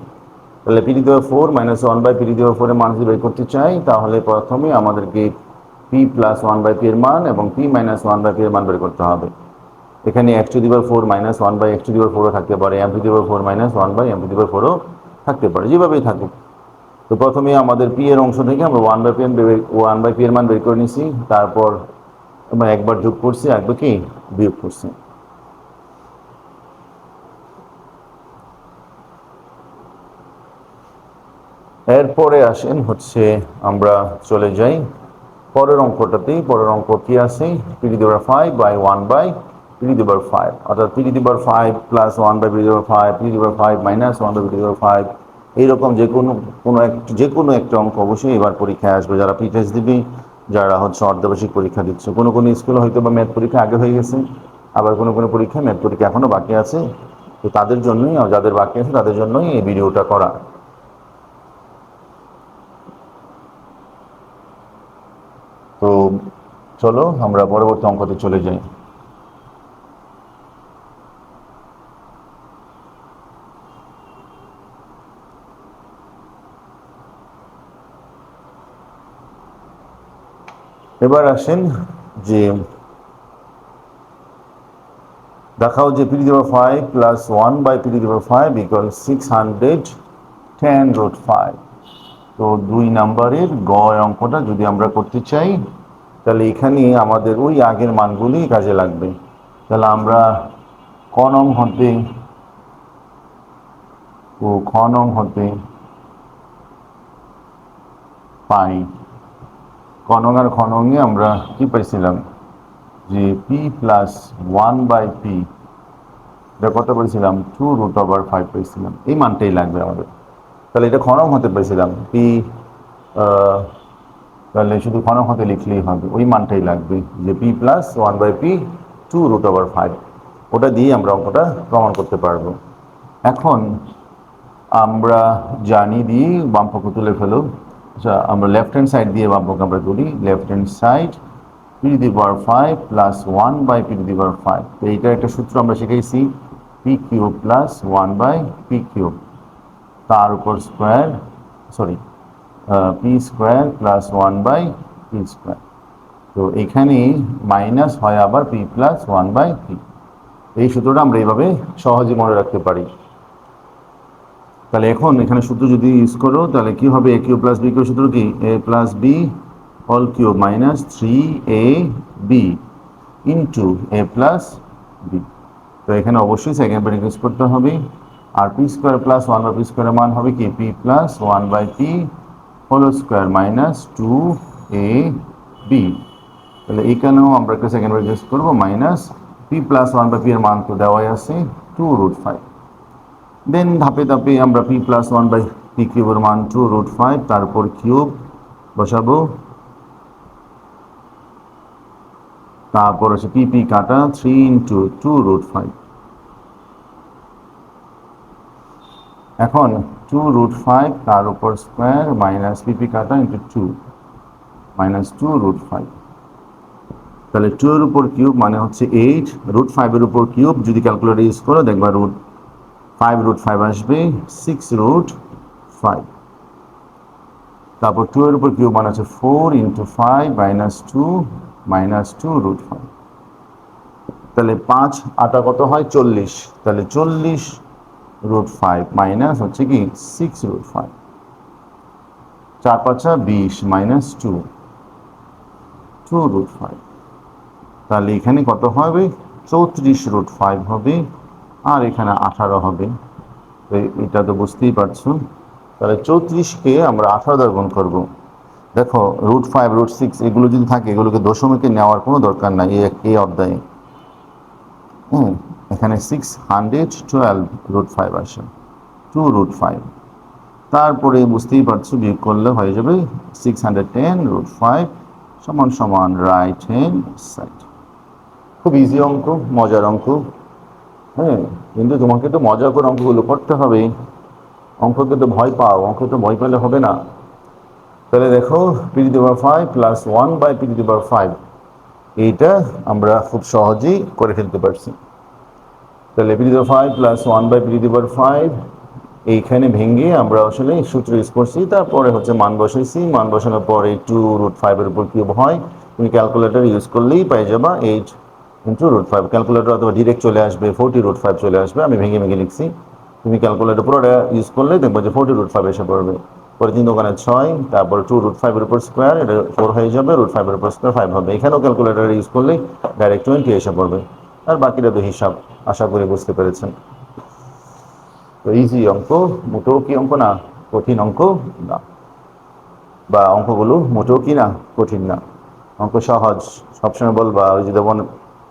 তাহলে p⁴ -1/p⁴ এর মান যদি বের করতে চাই, তাহলে প্রথমে আমাদেরকে p + 1/p এর মান এবং p - 1/p এর মান বের করতে হবে। এখানে x⁴ -1/x⁴ থাকতে পারে, m⁴ -1/m⁴ থাকতে পারে, যেভাবেই থাকুক। তো প্রথমে আমাদের p এর অংশ থেকে আমরা 1/p এর মান বের করে নিছি, তারপর আমরা একবার যোগ করছি, একবার কি বিয়োগ করছি। এরপরে আসেন হচ্ছে আমরা চলে যাই পরের অঙ্কটাতেই। পরের অঙ্ক কি আছে, p⁵ অর্থাৎ p⁵ + 1/p⁵, p⁵ - 1/p⁵, এইরকম যে কোনো একটা অঙ্ক অবশ্যই এবার পরীক্ষায় আসবে। যারা প্রি-টেস্ট দিবে, যারা হচ্ছে অর্ধবার্ষিক পরীক্ষা দিচ্ছে, কোনো স্কুলে হয়তো বা ম্যাথ পরীক্ষা আগে হয়ে গেছে, আবার কোনো পরীক্ষায় ম্যাথ পরীক্ষা এখনো বাকি আছে। তো তাদের জন্যই, যাদের বাকি আছে তাদের জন্যই এই ভিডিওটা করা। তো চলো আমরা পরবর্তী অঙ্কতে চলে যাই। এবার আসেন যে দেখাও যে p⁵ + 1/p⁵ = 610√5। তো 2 নম্বরের গ অঙ্কটা যদি আমরা করতে চাই, তাহলে এখানে আমাদের ওই আগের মানগুলি কাজে লাগবে। তাহলে আমরা ক নং হতে পাই, ক নং আর খ নংয়ে আমরা কি পাইছিলাম, যে p + 1/p, এটা কত পেয়েছিলাম, 2√5 পেয়েছিলাম। এই মানটাই লাগবে আমাদের। তাহলে এটা খ নং হতে পেয়েছিলাম p, তাহলে শুধু খ নং হতে লিখলেই হবে, ওই মানটাই লাগবে, যে p + 1/p 2√5। ওটা দিয়ে আমরা অঙ্কটা প্রমাণ করতে পারবো। এখন আমরা জানি দিয়ে বাম পক্ষ তুলে ফেলো। আচ্ছা, আমরা লেফট হ্যান্ড সাইড দিয়ে বাম পক্ষ আমরা তুলি। Left hand side p⁵ + 1/p⁵। তো এইটার একটা সূত্র আমরা শিখেছি, p³ + 1/p³, তার উপর স্কোয়ার, সরি p² + 1/p²। তো এখানে মাইনাস হয় আবার p + 1/p। এই সূত্রটা আমরা এইভাবে সহজে মনে রাখতে পারি। তাহলে এখন এখানে সূত্র যদি ইউজ করো, তাহলে কি হবে, a³ + b³ সূত্র কি, a + b whole cube -3ab into a + b। তো এখানে অবশ্যই সেকেন্ড ব্র্যাকেট ইউজ করতে হবে। আর p² + 1/p² এর মান হবে কি, p + 1/p whole square -2ab। তাহলে এইখানেও আমরা একটা সেকেন্ড ব্র্যাকেট ইউজ করবো, মাইনাস p + 1/p এর মান তো দেওয়াই আছে 2√5। দেন ধাপে ধাপে আমরা p + 1/p³ এর মান 2√5, তারপর কিউব বসাবো, তারপর হচ্ছে p কাটা 3 × 2√5। এখন 2√5 তার উপর স্কোয়ার মাইনাস p কাটা × 2 -2√5। তাহলে 2 এর উপর কিউব মানে হচ্ছে 8, √5 এর উপর কিউব যদি ক্যালকুলেটর ইউজ করো দেখবা √5 আসবে 6√5। তারপর 2 এর উপর কিউব মানে হচ্ছে 4 × 5 -2 -2√5। তাহলে 5 8 কত হয়, 40। তাহলে 40√5 মাইনাস হচ্ছে কি 6√5, 4 5 20 -2√5। তাহলে এখানে কত হবে, 34√5 হবে, আর এখানে 18 হবে। তো এটা তো বুঝতেই পারছো। তাহলে 34কে আমরা 18 দ্বারা গুণ করবো। দেখো √5 √6 এগুলো যদি থাকে, এগুলোকে দশমিকে নেওয়ার কোনো দরকার নাই এই অধ্যায়ে। এখানে 612√5 আসে, 2√5। তারপরে বুঝতেই পারছো বিয়োগ করলে হয়ে যাবে 610√5 সমান রাইট হ্যান্ড সাইড। খুব ইজি অঙ্ক, মজার অঙ্ক। হ্যাঁ, কিন্তু তোমাকে তো মজা করে অঙ্কগুলো করতে হবে। অঙ্ককে তো ভয় পাও, অঙ্ক তো ভয় পেলে হবে না। তাহলে দেখো, p⁵ প্লাস 1/p⁵, এইটা আমরা খুব সহজেই করে ফেলতে পারছি। তাহলে p⁵ প্লাস 1/p⁵, এইখানে ভেঙে আমরা আসলে সূত্র ইউজ করছি, তারপরে হচ্ছে মান বসাইছি, মান বসানোর পরে 2√5 উপর কিউব হয়। তুমি ক্যালকুলেটর ইউজ করলেই পাই যাবা 8 × √5। ক্যালকুলেটর অথবা ডিরেক্ট চলে আসবে 40√5 চলে আসবে, আমি ভেঙে ভেঙে লিখছি। তুমি ক্যালকুলেটর পুরোটা ইউজ করলে দেখবো যে 40√5 এসে পড়বে। পরে 3 দোকানে 6, তারপর 2√5 উপর স্কোয়ার, এটা 4 হয়ে যাবে, √5 উপর স্কোয়ার 5 হবে। এখানেও ক্যালকুলেটর ইউজ করলেই ডাইরেক্ট 20 এসে পড়বে। আর বাকিটা তো হিসাব, আশা করি বুঝতে পেরেছেন। তো ইজি অঙ্ক, মোটেও কি অঙ্ক না, কঠিন অঙ্ক না, বা অঙ্কগুলো মোটেও কি না, কঠিন না, অঙ্ক সহজ। সবসময় বলবা, ওই যে যেমন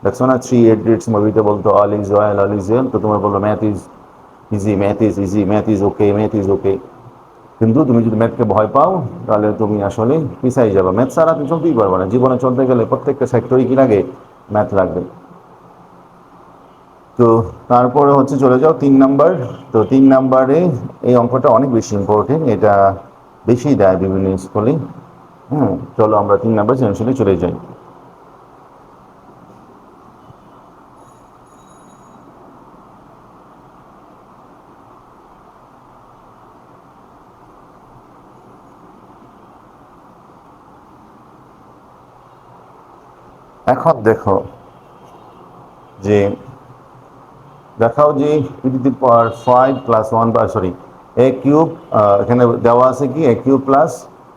দেখছো না 3 ইডিয়টস মুভিতে বলতো all is well, all is well, তো তোমার বললো math is easy, math is easy, math is okay, math is okay. কিন্তু তুমি যদি ম্যাথকে ভয় পাও, তাহলে তুমি আসলে পিছাই যাবে। ম্যাথ ছাড়া তুমি চলতেই পারবে না। জীবনে চলতে গেলে প্রত্যেকটা সেক্টরে কি লাগে, ম্যাথ লাগবে। তো তারপরে হচ্ছে চলে যাও 3 নাম্বার। তো 3 নাম্বারে এই অঙ্কটা অনেক বেশি ইম্পর্টেন্ট, এটা বেশি দেয় বিভিন্ন স্কুলে। চলো আমরা 3 নাম্বার সৃজনশীলে চলে যাই। এখন দেখো যে, দেখাও যে p⁵ প্লাস 1 এ কিউব, এখানে দেওয়া আছে কি a cube plus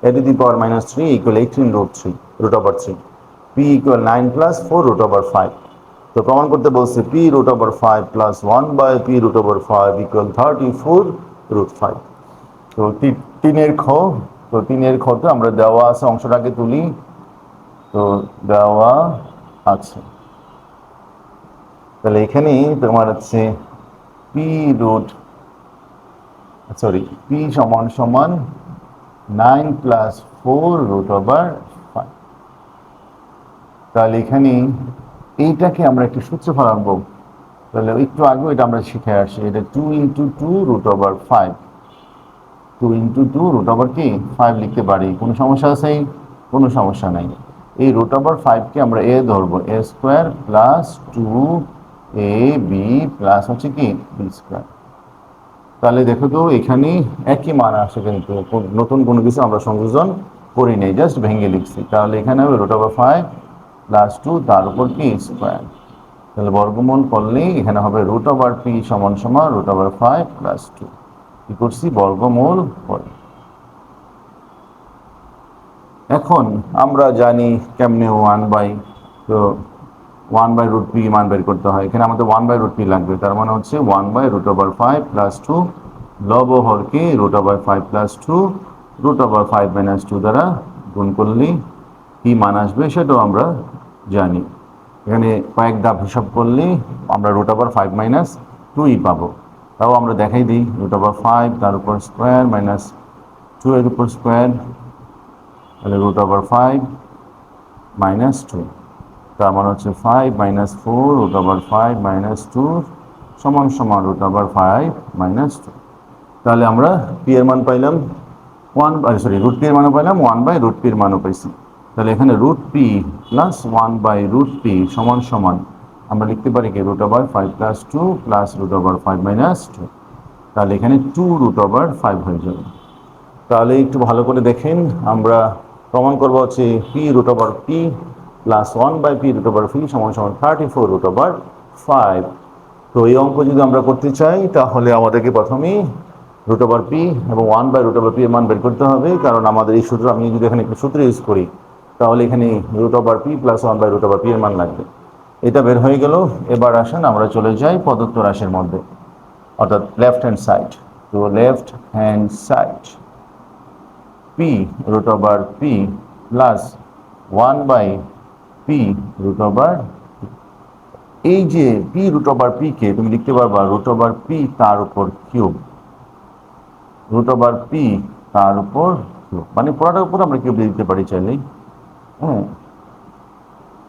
a⁻³ equal 18√3 √3, p equal 9 plus 4 √5। তো প্রমাণ করতে বলছে p⁵ প্লাস 1/p⁵ ইকুয়াল 34√5। তো 3-এর খ, তো 3-এর খতে আমরা দেওয়া আছে অংশটাকে তুলি। তো দেওয়া আছে, তাহলে এখানে তোমার হচ্ছে পি রুট পি সমান সমান 9 প্লাস 4√5। তাহলে এখানে এইটাকে আমরা একটু সূত্র ফেলাবো। তাহলে একটু আগে এটা আমরা শিখে আসি, এটা 2 × 2√5, 2 × 2 কি 5 লিখতে পারি। কোনো সমস্যা আছে? কোনো সমস্যা নাই। এই √5কে আমরা এ ধরবো, a² প্লাস 2ab প্লাস হচ্ছে কি b²। তাহলে দেখো তো এখানে একই মান আসে, কিন্তু নতুন কোনো কিছু আমরা সংযোজন করি নাই, জাস্ট ভেঙে লিখছি। তাহলে এখানে হবে √5 প্লাস 2 তার উপর কি স্কোয়ার। তাহলে বর্গমূল করলেই এখানে হবে √p সমান সমান √5 প্লাস 2। কি করছি? বর্গমূল করে। এখন আমরা জানি কেমনে 1/√p মান বের করতে হয়। এখানে আমাদের 1/√p লাগবে, তার মানে হচ্ছে 1/√5 প্লাস 2, লব হরকে √5 প্লাস 2, √5 - 2 দ্বারা গুণ করলেই কি মান আসবে সেটাও আমরা জানি। এখানে কয়েক ধাপ হিসাব করলে আমরা √5 - 2 পাবো। তাও আমরা দেখাই দিই, √5 তার উপর স্কোয়ার মাইনাস 2 এর উপর স্কোয়ার, তাহলে √5 - 2, তার মানে হচ্ছে 5 - 4 √5 - 2 সমান সমান √5 - 2। তাহলে আমরা পি এর মান পাইলাম √p এর মানও পাইলাম, 1/√p এর মানও পাইছি। তাহলে এখানে √p প্লাস 1/√p সমান সমান আমরা লিখতে পারি কি √5 প্লাস 2 প্লাস √5 - 2। তাহলে এখানে 2√5 হয়ে যাবে। তাহলে একটু ভালো করে দেখেন, আমরা প্রমাণ করবো হচ্ছে p√p প্লাস 1/p√p সমান সমান 34√5। তো এই অঙ্ক যদি আমরা করতে চাই, তাহলে আমাদেরকে প্রথমেই √p এবং 1/√p এর মান বের করতে হবে। কারণ আমাদের এই সূত্র, আমি যদি এখানে একটু সূত্র ইউজ করি, তাহলে এখানে √p প্লাস 1/√p এর মান লাগবে। এটা বের হয়ে গেল। এবার আসেন আমরা চলে যাই প্রদত্ত রাশির মধ্যে, অর্থাৎ লেফট হ্যান্ড সাইড। তো left hand side p√p plus 1/p√p, এই যে p√p কে তুমি লিখতে পারবা √p তার উপর কিউব, √p তার উপর কিউব, মানে পুরোটার উপর আমরা কিউব দিতে পারি চাইলেই। হ্যাঁ,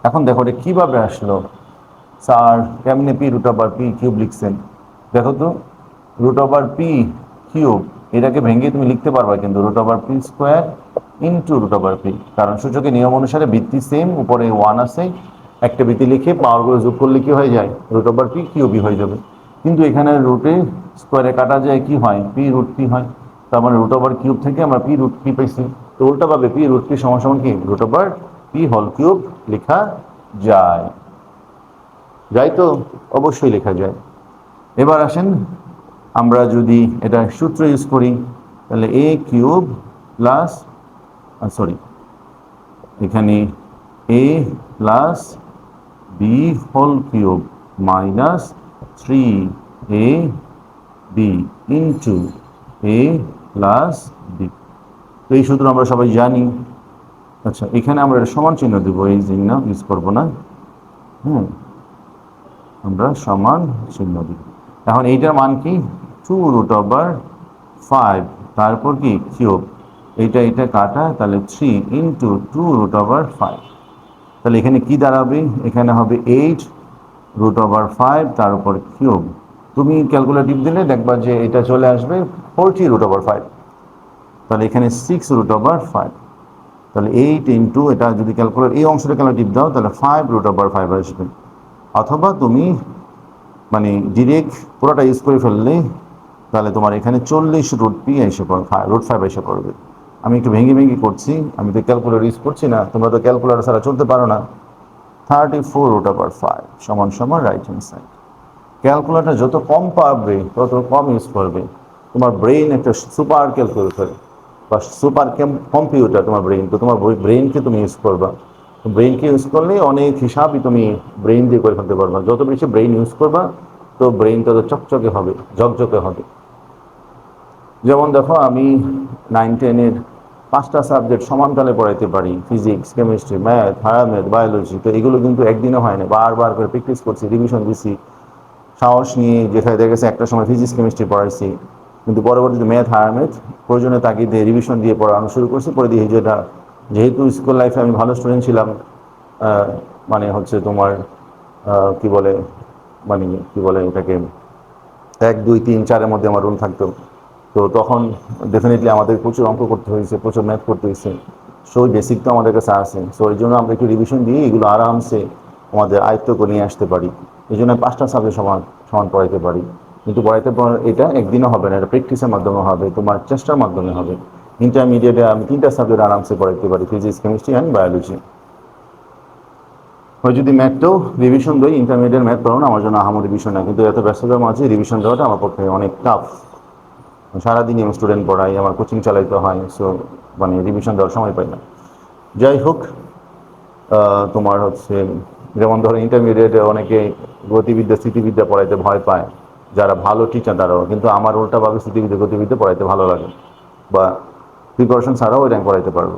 এখন দেখো এটা কিভাবে আসলো। স্যার কেমনে P root over P cube লিখছেন? দেখো তো, রুট ওভার পি কিউব এটাকে ভেঙে তুমি লিখতে পারবা কিন্তু root over P square into root over P, কারণ সূচকের নিয়ম অনুসারে ভিত্তি সেম, উপরে 1 আছে, একটা ভিত্তি লিখে পাওয়ারগুলো যোগ করলে কি হয়ে যায়, রুট ওভার পি কিউবই হয়ে যাবে। কিন্তু এখানে রুটে স্কোয়ারে কাটা যায় কি হয়, পি রুট পি হয়। তার মানে রুট ওভার কিউব থেকে আমরা পি রুট পি পাইছি। তো উল্টাভাবে পি রুট পি সমান সমান কি root over P whole cube লেখা যায়। যাই তো, অবশ্যই লেখা যায়। এবার আসেন আমরা যদি এটা সূত্র ইউজ করি, তাহলে এ কিউব প্লাস, সরি, এখানে A plus B whole cube minus 3 A B into A plus B. তো এই সূত্র আমরা সবাই জানি। আচ্ছা, এখানে আমরা সমান চিহ্ন দেবো, এই চিহ্ন ইউজ করবো না। আমরা সমান চিহ্ন দিব। এখন এইটার মান কি, 2√5, তারপর কি কিউব, এটা কাটা, তাহলে 3 × 2√5। তাহলে এখানে কি দাঁড়াবে, এখানে হবে 8√5 তার উপর কিউব। তুমি ক্যালকুলেটিভ দিলে দেখবা যে এটা চলে আসবে 40√5। তাহলে এখানে 6√5। তাহলে 8 ইন্টু, এটা যদি ক্যালকুলেট এই অংশটা ক্যালকুলেটিভ দাও তাহলে 5√5 আসবে। অথবা তুমি মানে ডিরেক্ট পুরোটা ইউজ করে ফেললে তাহলে তোমার এখানে 40√p এসে পড়বে, √5 এসে পড়বে। আমি একটু ভেঙে ভেঙে করছি, আমি তো ক্যালকুলেটর ইউজ করছি না, তোমরা তো ক্যালকুলেটর ছাড়া চলতে পারো না। 34√5 সমান সমান রাইট হ্যান্ড সাইড। ক্যালকুলেটর যত কম পারবে তত কম ইউজ করবে। তোমার ব্রেইন একটা সুপার ক্যালকুলেটর বা সুপার কম্পিউটার, তোমার ব্রেইন তো, তোমার ব্রেইনকে তুমি ইউজ করবা। ব্রেইনকে ইউজ করলে অনেক হিসাবই তুমি ব্রেইন দিয়ে করে ফেলতে পারবা। যত বেশি ব্রেইন ইউজ করবা তো ব্রেইন তত চকচকে হবে, ঝকঝকে হবে। যেমন দেখো, আমি 9-10-এর 5টা সাবজেক্ট সমানতালে পড়াইতে পারি, physics, chemistry, math, higher math, biology. তো এগুলো কিন্তু একদিনও হয় না, বারবার করে প্র্যাকটিস করছি, রিভিশন দিছি সাহস নিয়ে। যেখানে দেখা গেছে একটা সময় ফিজিক্স কেমিস্ট্রি পড়াইছি, কিন্তু পরবর্তীতে ম্যাথ, হায়ার ম্যাথ প্রয়োজনে তাগিদে রিভিশন দিয়ে পড়ানো শুরু করছি। পরে দিয়ে যেটা, যেহেতু স্কুল লাইফে আমি ভালো স্টুডেন্ট ছিলাম, মানে হচ্ছে তোমার কি বলে, মানে কি বলে এটাকে, 1, 2, 3, 4-এর মধ্যে আমার রুল থাকতো। তো তখন ডেফিনেটলি আমাদের প্রচুর অঙ্ক করতে হয়েছে, প্রচুর ম্যাথ করতে হয়েছে। সো বেসিক তো আমাদের কাছে আছে। সো এই জন্য আমরা একটু রিভিশন দিয়ে এগুলো আরামসে আমাদের আয়ত্ত করে নিয়ে আসতে পারি। এই জন্য 5টা সাবজেক্ট সমান সমান পড়াইতে পারি। কিন্তু পড়াইতে এটা একদিনও হবে না, এটা প্র্যাকটিসের মাধ্যমে হবে, তোমার চেষ্টার মাধ্যমে হবে। ইন্টারমিডিয়েটে আমি 3টা সাবজেক্ট আরামসে পড়াইতে পারি, ফিজিক্স, কেমিস্ট্রি অ্যান্ড বায়োলজি। হয় যদি ম্যাথটাও রিভিশন দেয়, ইন্টারমিডিয়েট ম্যাথ পড়ানো আমার জন্য আহামরি বিষয় না, কিন্তু এত ব্যস্ততার মাঝে রিভিশন দেওয়াটা আমার পক্ষে অনেক টাফ। সারাদিনই আমি স্টুডেন্ট পড়াই, আমার কোচিং চালাইতে হয়, সো মানে রিভিশন দেওয়ার সময় পাই না। যাই হোক, তোমার হচ্ছে যেমন ধরো ইন্টারমিডিয়েটে অনেকে গতিবিদ্যা, স্মৃতিবিদ্যা পড়াইতে ভয় পায়, যারা ভালো টিচার তারাও। কিন্তু আমার উল্টাভাবে স্মৃতিবিদ্যা, গতিবিদ্যা পড়াইতে ভালো লাগে, বা প্রিপারেশন ছাড়াও ওই র্যাঙ্ক পড়াইতে পারবো।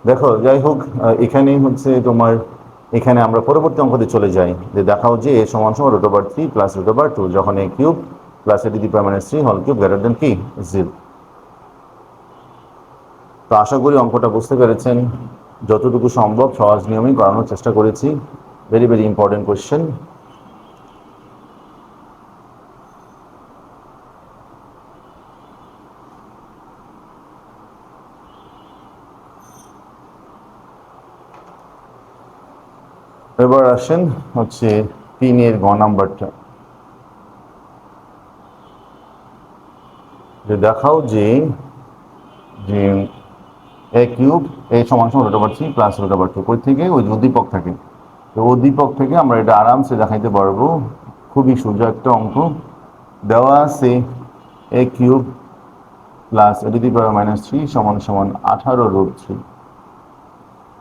দেখো, যাই হোক, এখানেই হচ্ছে তোমার, এখানে আমরা পরবর্তী অঙ্কতে চলে যাই, যে দেখাও যে এ সমান সমান √3 প্লাস √2 যখন A cube plus A to the power -3 whole cube greater than কি 0। তো আশা করি অঙ্কটা বুঝতে পেরেছেন। যতটুকু সম্ভব সহজ নিয়মেই করানোর চেষ্টা করেছি। Very very important question. এবার আসেন হচ্ছে 3-এর গ নাম্বারটা, যে দেখাও যে এ কিউব এ সমান সমান √3 প্লাস √2, কই থেকে, ওই উদ্দীপক থাকে। তো উদ্দীপক থেকে আমরা এটা আরামসে দেখাইতে পারবো। খুবই সোজা একটা অঙ্ক। দেওয়া আছে a cube plus A to the power -3 সমান সমান 18√3।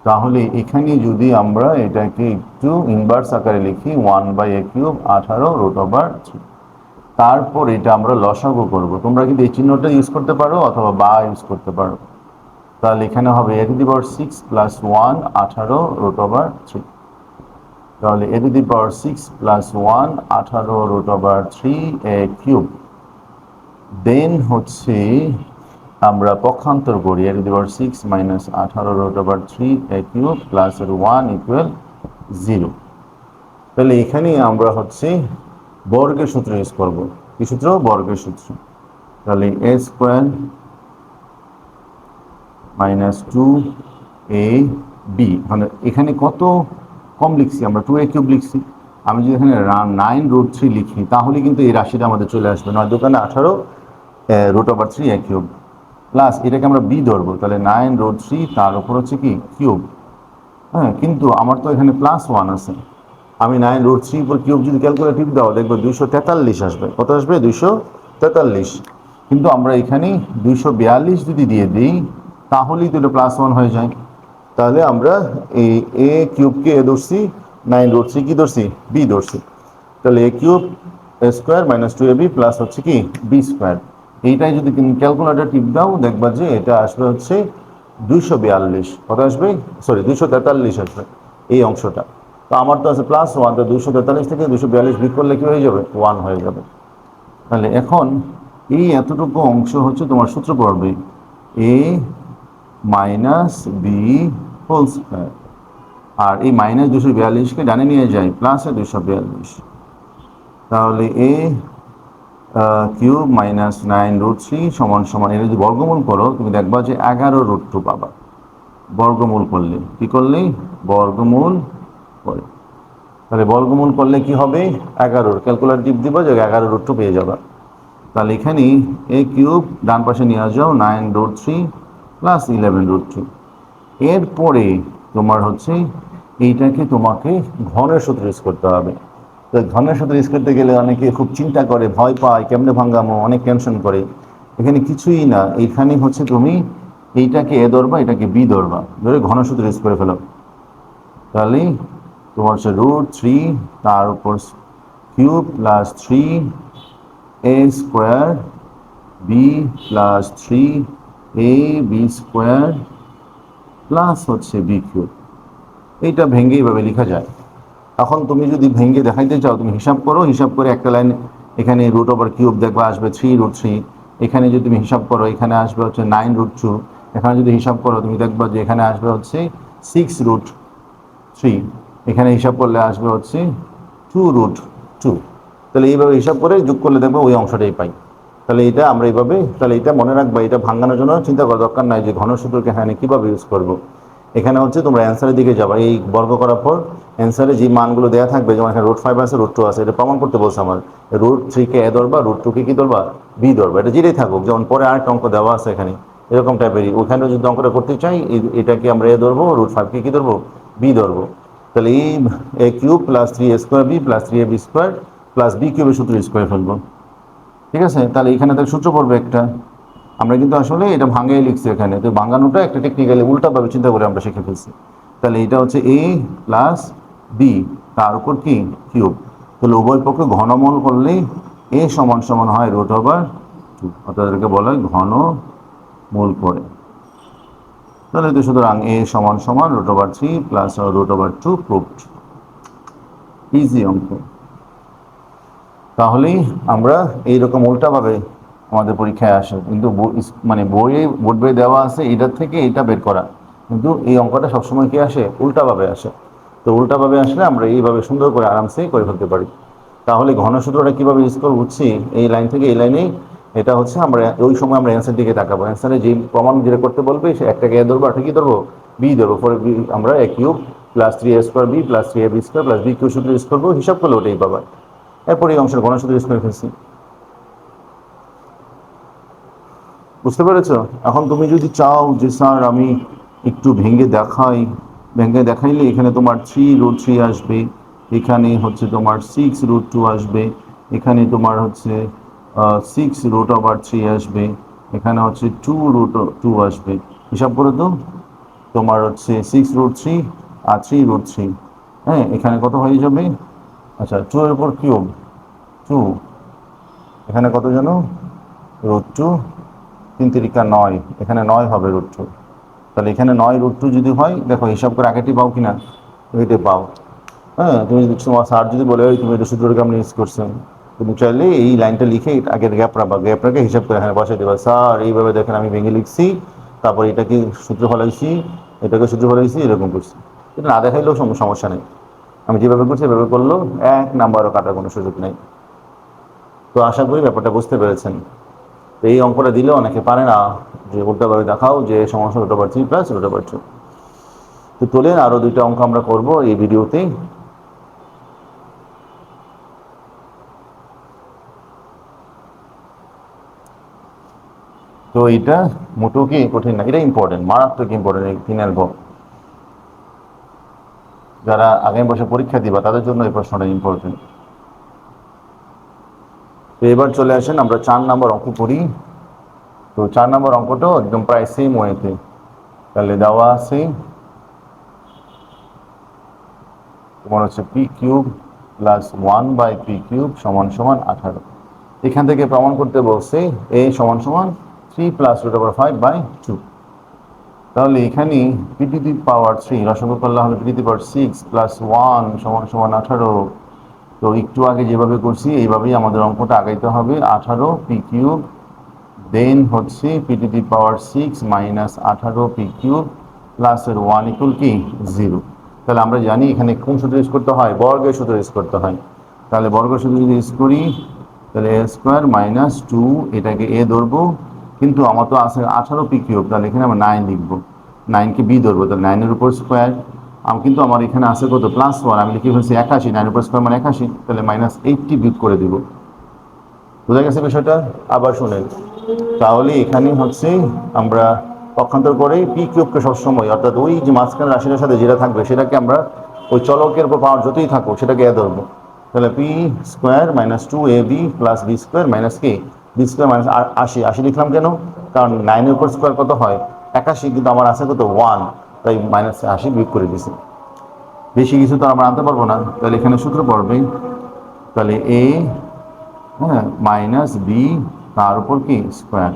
তাহলে এখানে যদি আমরা এটাকে একটু ইনভার্স আকারে লিখি, 1/a³ 18√3। তারপর এটা আমরা লসাগু করব। তোমরা কিন্তু এই চিহ্নটা ইউজ করতে পারো অথবা বা ইউজ করতে পারো। তাহলে এখানে হবে a⁶ প্লাস 1 18√3। তাহলে a⁶ প্লাস 1 18√3 দেন হচ্ছে আমরা পক্ষান্তর করি, a⁶ মাইনাস 18√3 প্লাস 1 = 0। তাহলে এখানে আমরা হচ্ছে বর্গের সূত্র ইউজ করব। কি সূত্র? বর্গের সূত্র। তাহলে A square minus two A B, মানে এখানে কত কম লিখছি আমরা, 2a³ লিখছি। আমি যদি এখানে 9√3 লিখি তাহলে কিন্তু এই রাশিটা আমাদের চলে আসবে, 9×18 √3a³ প্লাস এটাকে আমরা বি ধরবো, তাহলে 9√3 তার উপর হচ্ছে কি কিউব। হ্যাঁ, কিন্তু আমার তো এখানে +1 আছে। আমি 9√3 উপর কিউব যদি ক্যালকুলেটিভ দাও দেখবো 243 আসবে। কত আসবে? 243। কিন্তু আমরা এখানে 242 যদি দিয়ে দিই তাহলেই তো এটা +1 হয়ে যায়। তাহলে আমরা এই a³ এ ধরছি, 9√3 কি ধরছি? বি ধরছি। তাহলে a³ square minus 2ab plus হচ্ছে কি বি স্কোয়ার। এইটাই যদি তুমি ক্যালকুলেটর টিপ দাও দেখবা যে এটা আসবে হচ্ছে 242। কত আসবে? সরি, 243 আসবে এই অংশটা। তো আমার তো আছে +1, তো 243 থেকে 242 বিয়োগ করলে কি হয়ে যাবে? 1 হয়ে যাবে। তাহলে এখন এই এতটুকু অংশ হচ্ছে তোমার সূত্র পড়বে a minus B whole square, আর এই -242কে ডানে নিয়ে যায় প্লাসে 242। তাহলে a³ মাইনাস 9√3 সমান সমান, এটা যদি বর্গমূল করো তুমি দেখবা যে 11√2 পাবা। বর্গমূল করলে কি করলে? বর্গমূল করে। তাহলে বর্গমূল করলে কি হবে? 11, ক্যালকুলেটর টিপ দিবা যে 11√2 পেয়ে যাবা। তাহলে এখানে a³ ডান পাশে নিয়ে যাও, 9√3 প্লাস 11√2। এরপরে তোমার হচ্ছে এইটাকে তোমাকে ঘনের সূত্র ইউজ করতে হবে। তো ঘনের সূত্র ইউজ করতে গেলে অনেকে খুব চিন্তা করে, ভয় পায়, কেমনে ভাঙ্গামো, অনেক টেনশন করে। এখানে কিছুই না, এইখানে হচ্ছে তুমি এইটাকে এ ধরবা, এটাকে বি ধরবা, ধরে ঘন সূত্র ইউজ করে ফেলো। তাহলে তোমার হচ্ছে √3 তার উপর cube plus 3a square B plus 3ab square plus হচ্ছে বি³ এইটা ভেঙে এইভাবে লেখা যায়। এখন তুমি যদি ভেঙে দেখাইতে চাও তুমি হিসাব করো, হিসাব করে একটা লাইন এখানে √3 দেখবা আসবে 3√3। এখানে যদি তুমি হিসাব করো এখানে আসবে হচ্ছে 9√2। এখানে যদি হিসাব করো তুমি দেখবা যে এখানে আসবে হচ্ছে 6√3। এখানে হিসাব করলে আসবে হচ্ছে 2√2। তাহলে এইভাবে হিসাব করে যোগ করলে দেখবো ওই অংশটাই পাই। তাহলে এটা আমরা এইভাবে, তাহলে এটা মনে রাখবা, এটা ভাঙানোর জন্য চিন্তা করার দরকার নাই যে ঘনসূত্রকে এখানে কীভাবে ইউজ করবো। এখানে হচ্ছে তোমরা অ্যান্সারের দিকে যাবা, এই বর্গ করার পর অ্যান্সারে যে মানগুলো দেওয়া থাকবে, যেমন এখানে √5 আছে, √2 আছে, এটা প্রমাণ করতে বলছে আমার। √3কে এ ধরবা, √2কে কি ধরবা? বি ধরবা। এটা যেটাই থাকুক, যেমন পরে আরেকটা অঙ্ক দেওয়া আছে এখানে এরকম টাইপেরই, ওখানে যদি অঙ্কটা করতে চাই এটাকে আমরা এ ধরবো, √5কে কি ধরবো? বি ধরবো। তাহলে এই a³ plus 3a² B plus 3ab square plus b³ সূত্র ইউজ করে ফেলবো। ঠিক আছে? তাহলে এখানে তাহলে সূত্র পড়বে একটা। আমরা কিন্তু আসলে এটা ভাঙাই লিখছি এখানে, তো ভাঙানোটা একটা টেকনিক্যালি উল্টাভাবে চিন্তা করে আমরা শিখে ফেলছি। তাহলে এটা হচ্ছে a প্লাস বি তার উপর কি কিউব। তাহলে উভয় পক্ষে ঘনমূল করলেই a সমান সমান হয় √2, অর্থাৎ এটাকে বলা হয় ঘনমূল করে। তাহলে তো সুতরাং a সমান সমান √3 প্লাস √2 প্রুভড। ইজি অঙ্ক। তাহলেই আমরা এইরকম উল্টাভাবে আমাদের পরীক্ষায় আসে, কিন্তু মানে বইয়ে বোর্ড বইয়ে দেওয়া আছে এটার থেকে এটা বের করা, কিন্তু এই অঙ্কটা সবসময় কি আসে? উল্টাভাবে আসে। তো উল্টাভাবে আসলে আমরা এইভাবে সুন্দর করে আরামসে করে ফেলতে পারি। তাহলে ঘনসূত্রটা কীভাবে ইউজ করবো বুঝছি, এই লাইন থেকে এই লাইনেই। এটা হচ্ছে আমরা ওই সময় আমরা অ্যান্সার দিকে তাকাবো, অ্যান্সারে যে প্রমাণ যেটা করতে বলবে সে একটাকে এ ধরবো, একটা কি ধরবো? বি ধরবো। পরে বি আমরা a³ plus 3a² B plus 3ab square plus b³ সূত্র ইউজ করবো, হিসাব করলে ওটাই পাবা। এরপর এই অংশের ঘনসূত্র ইউজ করে ফেলছি। বুঝতে পেরেছ? এখন তুমি যদি চাও যে স্যার আমি একটু ভেঙে দেখাই, ভেঙে দেখাইলে এখানে তোমার 3√3 আসবে, এখানে হচ্ছে তোমার 6√2 আসবে, এখানে তোমার হচ্ছে 6√3 আসবে, এখানে হচ্ছে 2√2 আসবে। হিসাব করে তো তোমার হচ্ছে 6√3 আর 3√3। হ্যাঁ, এখানে কত হয়ে যাবে? আচ্ছা, 2 এর উপর কিউব 2, এখানে কত জানো? √2, 3×9, এখানে 9 হবে √2। তাহলে এখানে 9√2 যদি হয়, দেখো হিসাব করে আগেটি পাও কিনা? এটি পাও। হ্যাঁ, তুমি যদি তোমার স্যার যদি বলে তুমি এটা সূত্রটাকে আপনি ইউজ করছেন, তুমি চাইলে এই লাইনটা লিখে আগের গ্যাপ রাখবা, গ্যাপ রেখে হিসাব করে এখানে বসাই দেবা, স্যার এইভাবে দেখেন আমি ভেঙে লিখছি, তারপর এটাকে সূত্র ফলাইছি, এটাকে সূত্র ফলাইছি, এরকম করছি। এটা না দেখাইলেও সমস্যা নেই। আমি যেভাবে করছি এভাবে করলেও 1 নাম্বারও কাটার কোনো সুযোগ নেই। তো আশা করি ব্যাপারটা বুঝতে পেরেছেন। তো এই অঙ্কটা দিলে অনেকে পারে না, যে উল্টাভাবে দেখাও যে সমস্যা √3 প্লাস √2। তো তোলেন আরও 2টা অঙ্ক আমরা করব এই ভিডিওতে। তো এটা মোটেও কি কঠিন না, এটা ইম্পর্টেন্ট, মারাত্মক ইম্পর্টেন্ট এই 3 ভ। যারা আগামী বছর পরীক্ষা দিবা তাদের জন্য এই প্রশ্নটা ইম্পর্টেন্ট। তো এবার চলে আসেন আমরা 4 নম্বর অঙ্ক করি। তো 4 নম্বর অঙ্কটাও একদম প্রায় সেম ওয়েতে। তাহলে দেওয়া আছে তোমার হচ্ছে p³ প্লাস 1/p³ সমান সমান 18। এখান থেকে প্রমাণ করতে বলছে a সমান সমান 3 প্লাস √5/2। তাহলে এখানে p⁻3 রসগোল করলে হলে p⁻6 প্লাস 1 সমান সমান 18। তো একটু আগে যেভাবে করছি এইভাবেই আমাদের অঙ্কটা আগাইতে হবে। 18p³ দেন হচ্ছে p⁻6 মাইনাস 18p³ প্লাসের 1 ইকুয়াল কি 0। তাহলে আমরা জানি এখানে কোন সূত্র ইউজ করতে হয়, বর্গের সূত্র ইউজ করতে হয়। তাহলে বর্গের সূত্র যদি ইউজ করি তাহলে a² মাইনাস 2, এটাকে a ধরবো, কিন্তু আমার তো আছে 18p³, তাহলে এখানে আমরা 9 লিখবো, 9কে b ধরবো, তাহলে 9-এর উপর স্কোয়ার। কিন্তু আমার এখানে আছে কত +1, আমি লিখে ফেলছি 81, 9-এর উপর স্কোয়ার মানে 81, তাহলে -80 বিয়োগ করে দিব। বোঝা গেছে বিষয়টা? আবার শুনেন, তাহলে এখানে হচ্ছে আমরা পক্ষান্তর করে p³ সবসময়, অর্থাৎ ওই যে মাঝখানে রাশিটার সাথে যেটা থাকবে সেটাকে আমরা ওই চলকের উপর পাওয়ার যতই থাকুক সেটাকে এ ধরবো। তাহলে p² minus 2ab plus b² minus কি b² মাইনাস 80 লিখলাম কেন? কারণ 9-এর উপর স্কোয়ার কত হয় 81, কিন্তু আমার আছে কত 1, তাই -80 বিয়োগ করে দিছি। বেশি কিছু তো আমরা আনতে পারবো না, তাহলে এখানে সূত্র পড়বে, তাহলে a মাইনাস বি তার উপর কি স্কোয়ার,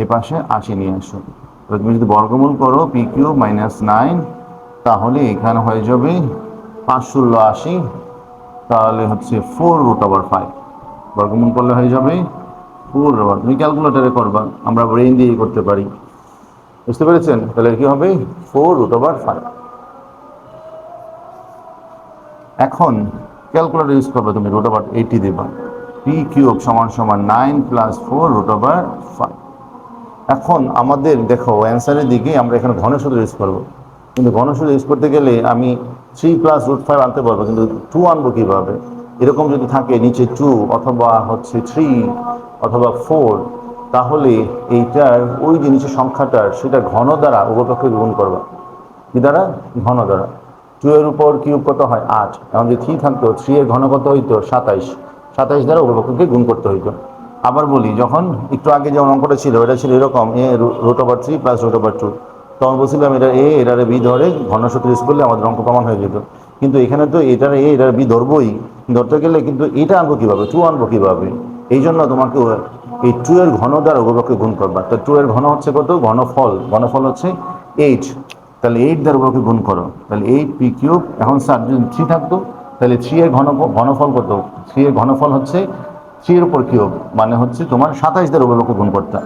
এ পাশে 80 নিয়ে আসো। তো তুমি যদি বর্গমূল করো p³ মাইনাস 9, তাহলে এখানে হয়ে যাবে 5 × 80, তাহলে হচ্ছে 4√5। বর্গমূল করলে হয়ে যাবে 4, তুমি ক্যালকুলেটারে করবা, আমরা ব্রেন দিয়ে করতে পারি। বুঝতে পেরেছেন? তাহলে কি হবে 4√5। এখন ক্যালকুলেটর ইউজ করবে, তুমি √80 দেবা, p³ সমান সমান 9 প্লাস 4√5। এখন আমাদের দেখো অ্যান্সারের দিকে আমরা এখানে ঘনসূত্র ইউজ করবো, কিন্তু ঘনসূত্র ইউজ করতে গেলে আমি 3 প্লাস √5 আনতে পারবো, কিন্তু 2 আনবো কীভাবে? এরকম যদি থাকে নিচে 2 অথবা হচ্ছে 3 অথবা 4, তাহলে এইটার ওই যে নিচে সংখ্যাটার সেটা ঘন দ্বারা উভয়পক্ষে গুণ করবা। কি দ্বারা? ঘন দ্বারা। 2 এর উপর কিউব কত হয় 8, এখন যদি 3 থাকতো 3 এর ঘন কত হইতো 27, 27 দ্বারা উভয়পক্ষকে গুণ করতে হইতো। আবার বলি, যখন একটু আগে যেমন অঙ্কটা ছিল এটা ছিল এরকম a√3 প্লাস √2, তখন বলছিলাম এটা a এটারে b ধরে ঘনসূত্র ইউজ করলে আমাদের অঙ্ক প্রমাণ হয়ে যেত। কিন্তু এখানে তো এটার a এটার b ধরবই, ধরতে গেলে কিন্তু এটা আনবো কীভাবে, 2 আনবো কীভাবে? এই জন্য তোমাকে এই 2 এর ঘন দ্বারা উভয়পক্ষকে গুণ করবা। তো 2 এর ঘন হচ্ছে কত? ঘনফল হচ্ছে 8, তাহলে 8 দ্বারা উভয়কে গুণ করো, তাহলে 8p³। এখন স্যার যদি 3 থাকতো তাহলে 3 এর ঘনফল কত? 3 এর ঘনফল হচ্ছে 3 এর উপর কিউব, মানে হচ্ছে তোমার 27 দ্বারা উভয়কে গুণ করতে।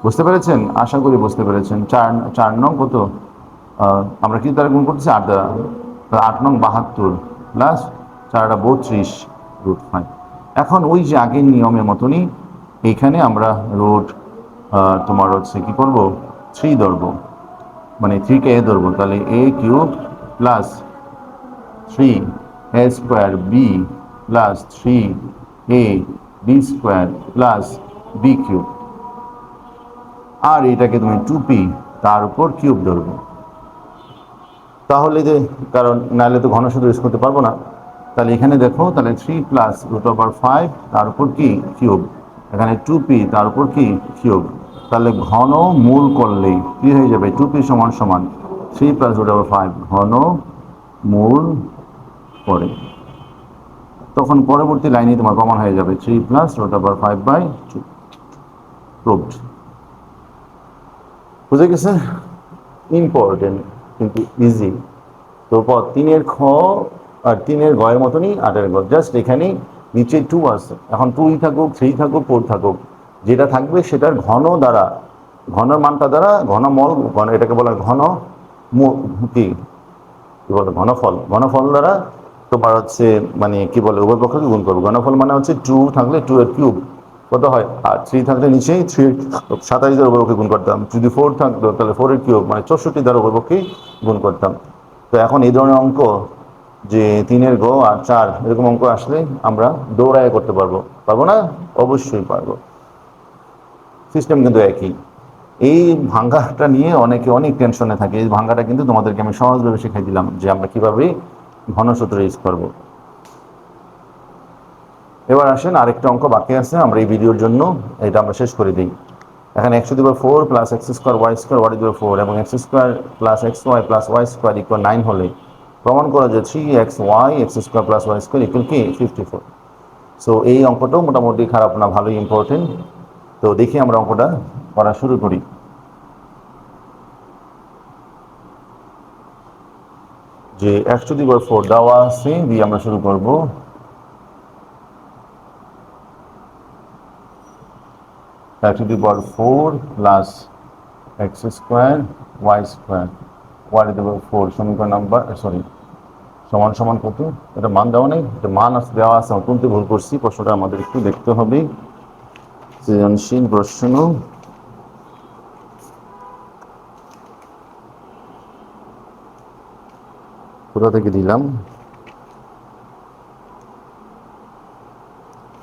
বুঝতে পেরেছেন? আশা করি বুঝতে পেরেছেন। 4 নং কত আমরা কি দ্বারা গুণ করতেছি? 8 দ্বারা। 8 নং 72 প্লাস 4×8 = 32√5। এখন ওই যে আগের নিয়মের মতনই এইখানে আমরা তোমার হচ্ছে কি করব 3 ধরবো, মানে 3কে a ধরবো, তাহলে a³ plus 3a² b plus 3ab² plus b³, আর এটাকে তুমি 2p তার উপর কিউব ধরবো। তাহলে যে, কারণ নাহলে তো ঘনসূত্র ইউজ করতে পারবো না। তাহলে এখানে দেখো, তাহলে 3 প্লাস √5 তার উপর কি কিউব, এখানে 2p তার উপর কি কিউব, তাহলে ঘন মূল করলেই কি হয়ে যাবে 2p সমান সমান 3 প্লাস √5 ঘন মূল পরে, তখন পরবর্তী লাইনে তোমার প্রমাণ হয়ে যাবে 3 প্লাস √5/2 প্রুভড। বুঝে গেছে? ইম্পর্টেন্ট কিন্তু ইজি। তো 3-এর খ আর 3-এর গ এর মতনই 8-এর গ, জাস্ট এখানে নিচে 2 আছে। এখন 2 থাকুক 3 থাকুক 4 থাকুক, যেটা থাকবে সেটার ঘন দ্বারা, ঘনের মানটা দ্বারা ঘনমল, এটাকে বলা ঘন কি বলে ঘনফল, ঘনফল দ্বারা তোমার হচ্ছে মানে কি বলে উভয় পক্ষকে গুণ করবো। ঘনফল মানে হচ্ছে 2 থাকলে 2 এর কিউব কত হয়, আর 3 থাকলে নিচেই 3 27 দ্বারা উভয় পক্ষে গুণ করতাম। যদি 4 থাকতো তাহলে 4 এর কিউব মানে 64 দ্বারা উভয় পক্ষেই গুণ করতাম। তো এখন এই ধরনের অঙ্ক যে 3 গ আর 4 এরকম অঙ্ক আসলে আমরা দৌড়ায় করতে পারবো, পারবো না? অবশ্যই পারবো। সিস্টেম কিন্তু একই। এই ভাঙ্গাটা নিয়ে অনেকে অনেক টেনশনে থাকে। এই ভাঙ্গাটা কিন্তু তোমাদেরকে আমি সহজভাবে শিখাই দিলাম যে আমরা কিভাবে ঘনসূত্র ইউজ করবো। এবার আসেন আরেকটা অঙ্ক বাকি আছে আমরা এই ভিডিওর জন্য, এটা আমরা শেষ করে দিই। এখানে x⁴ plus x² y² y⁴ এবং x² plus xy plus y² equal 9 হলে প্রমাণ করা যায় 3xy x² plus y² equal কি 54। সো এই অঙ্কটাও মোটামুটি খারাপ না, ভালোই ইম্পর্টেন্ট। তো দেখি আমরা অঙ্কটা করা শুরু করি। যে x⁴ দেওয়া আছে দিয়ে আমরা শুরু করব। x⁴ plus x² y² y⁴ সমীকরণ নাম্বার সমান সমান কত, এটা মান দেওয়া নেই, এটা মান দেওয়া আছে, অত্যন্ত ভুল করছি। প্রশ্নটা আমাদের একটু দেখতে হবে। সৃজনশীল প্রশ্ন, কোথা থেকে দিলাম,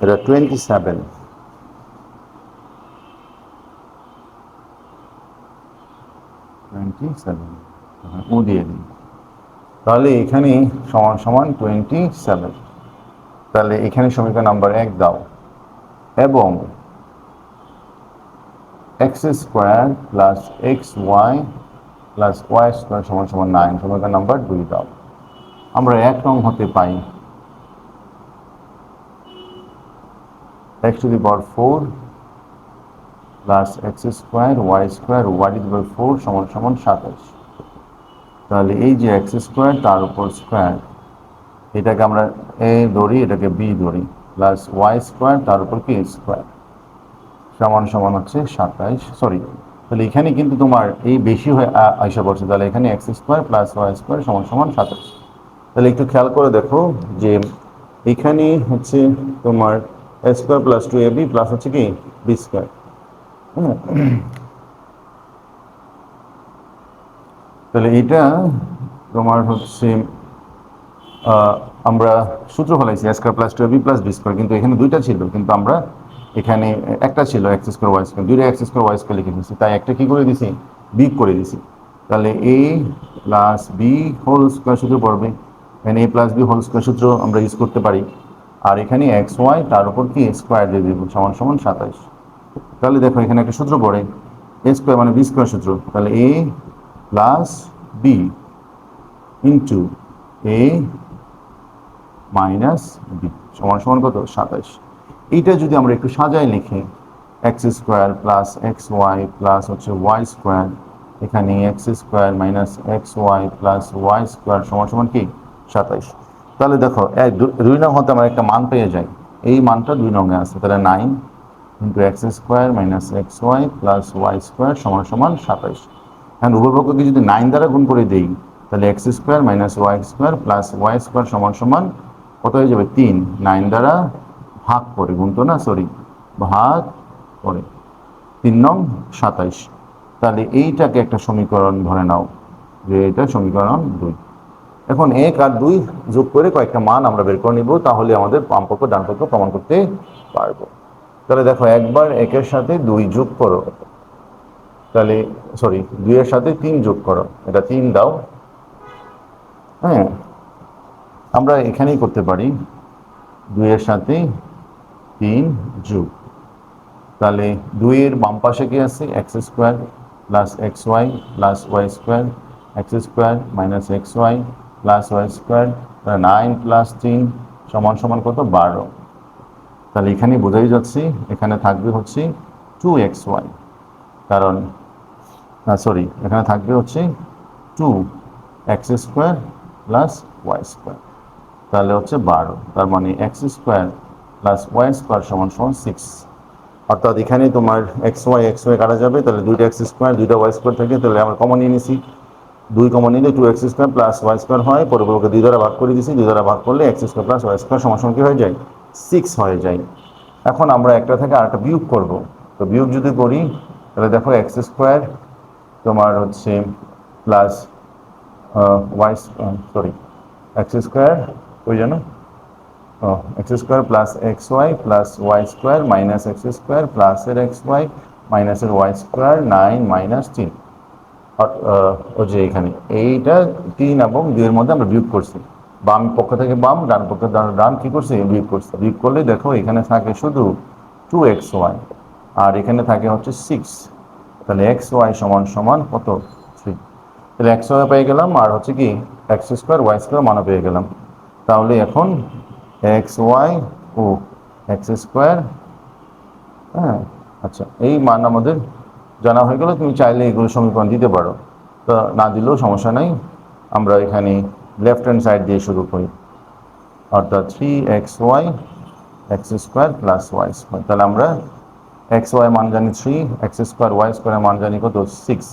এটা 27 ও দিয়ে দিই। তাহলে এখানে সমান সমান 27। তাহলে এখানে সমীকরণ নাম্বার 1 দাও এবং x² plus xy plus y² সমান সমান 9 সমীকরণ নাম্বার 2 দাও। আমরা 1 নং হতে পাই x⁴ plus x² y² y⁴ সমান সমান 27। তাহলে এই যে x² তার উপর স্কোয়ার, এটাকে আমরা a ধরি, এটাকে b ধরি, প্লাস y² তার উপর কি স্কোয়ার সমান সমান হচ্ছে 27। সরি, তাহলে এখানে কিন্তু তোমার এই বেশি হয়ে আইসা পড়ছে। তাহলে এখানে x² প্লাস y² সমান সমান 27। তাহলে একটু খেয়াল করে দেখো যে এখানে হচ্ছে তোমার a² প্লাস 2ab প্লাস হচ্ছে কি b²। তাহলে এটা তোমার হচ্ছে আমরা সূত্র ফলাইছি a² plus 2ab plus b², কিন্তু এখানে দুইটা ছিল, কিন্তু আমরা এখানে একটা ছিল x² y², দুইটা x² y² লিখে দিয়েছি, তাই একটা কি করে দিছি বিয়োগ করে দিছি। তাহলে a plus B whole square সূত্র পড়বে, এখানে a plus B whole square সূত্র আমরা ইউজ করতে পারি। আর এখানে xy তার উপর কি স্কোয়ার দিয়ে দিব সমান সমান 27। তাহলে দেখো এখানে একটা সূত্র পড়ে a² মানে b² সূত্র। তাহলে a plus B into a minus B সমান সমান কত 27। এইটা যদি আমরা একটু সাজায় লিখি x² প্লাস xy প্লাস হচ্ছে y², এখানে x² minus xy plus y² সমান সমান কি 27। তাহলে দেখো 2 নং হতে আমরা একটা মান পেয়ে যাই, এই মানটা 2 নং এ আছে। তাহলে 9 into x² minus xy plus y² সমান সমান 27। এখন উভয় পক্ষকে যদি 9 দ্বারা গুণ করে দেই তাহলে x² minus y² plus y² সমান সমান কত হয়ে যাবে 3। 9 দ্বারা ভাগ করে, গুণ তো না, সরি, ভাগ করে 3 নং 27। তাহলে এইটাকে একটা সমীকরণ ধরে নাও যে এটা সমীকরণ 2। এখন 1 আর 2 যোগ করে কয়েকটা মান আমরা বের করে নিব, তাহলে আমাদের বাম পক্ষ ডান পক্ষ প্রমাণ করতে পারবো। তাহলে দেখো একবার 1 এর সাথে 2 যোগ করো, তাহলে সরি 2 এর সাথে 3 যোগ করো, এটা 3 দাও। হ্যাঁ, আমরা এখানেই করতে পারি 2 এর সাথে 3 যোগ। তাহলে 2 এর বাম পাশে কি আছে x² plus xy plus y² x² minus xy plus y², 9 plus 3 সমান সমান কত 12। তাহলে এখানে বোঝাই যাচ্ছে এখানে থাকবে হচ্ছে 2xy, কারণ সরি এখানে থাকবে হচ্ছে 2x² প্লাস y², তাহলে হচ্ছে 12। তার মানে x² প্লাস y² সমান সমান 6। অর্থাৎ এখানে তোমার xy কাটা যাবে, তাহলে দুইটা x² দুইটা y² থাকে, তাহলে আমরা কমন নিয়ে নিছি। 2 কমন নিলে 2x² প্লাস y² হয়, পরিপূরককে 2 দ্বারা ভাগ করে দিয়েছি, 2 দ্বারা ভাগ করলে x² প্লাস y² সমান কি হয়ে যায়, 6 হয়ে যায়। এখন আমরা একটা থেকে আরেকটা বিয়োগ করব। তো বিয়োগ যদি করি তাহলে দেখো x² তোমার হচ্ছে প্লাস ওয়াই, সরি x² ওই জানো x² plus xy plus y² minus x² প্লাসের xy মাইনাসের y² 9 মাইনাস 3, ও যে এখানে এইটা 3 এবং 2 এর মধ্যে আমরা বিয়োগ করছি, বাম পক্ষ থেকে বাম, ডান পক্ষ ডান কি করছি, বিয়োগ করছি। বিয়োগ করলে দেখো এখানে থাকে শুধু 2xy আর এখানে থাকে হচ্ছে 6, তাহলে xy সমান সমান কত, 3। তাহলে xy পেয়ে গেলাম আর হচ্ছে কি x² y² মানও পেয়ে গেলাম। তাহলে এখন xy ও x², হ্যাঁ আচ্ছা, এই মান আমাদের জানা হয়ে গেল। তুমি চাইলে এগুলো সমীকরণ দিতে পারো, তো না দিলেও সমস্যা নেই। আমরা এখানে লেফট হ্যান্ড সাইড দিয়ে শুরু করি, অর্থাৎ 3xy x² প্লাস y²। তাহলে আমরা xy মান জানি 3, x² y² মান জানি কত, 6।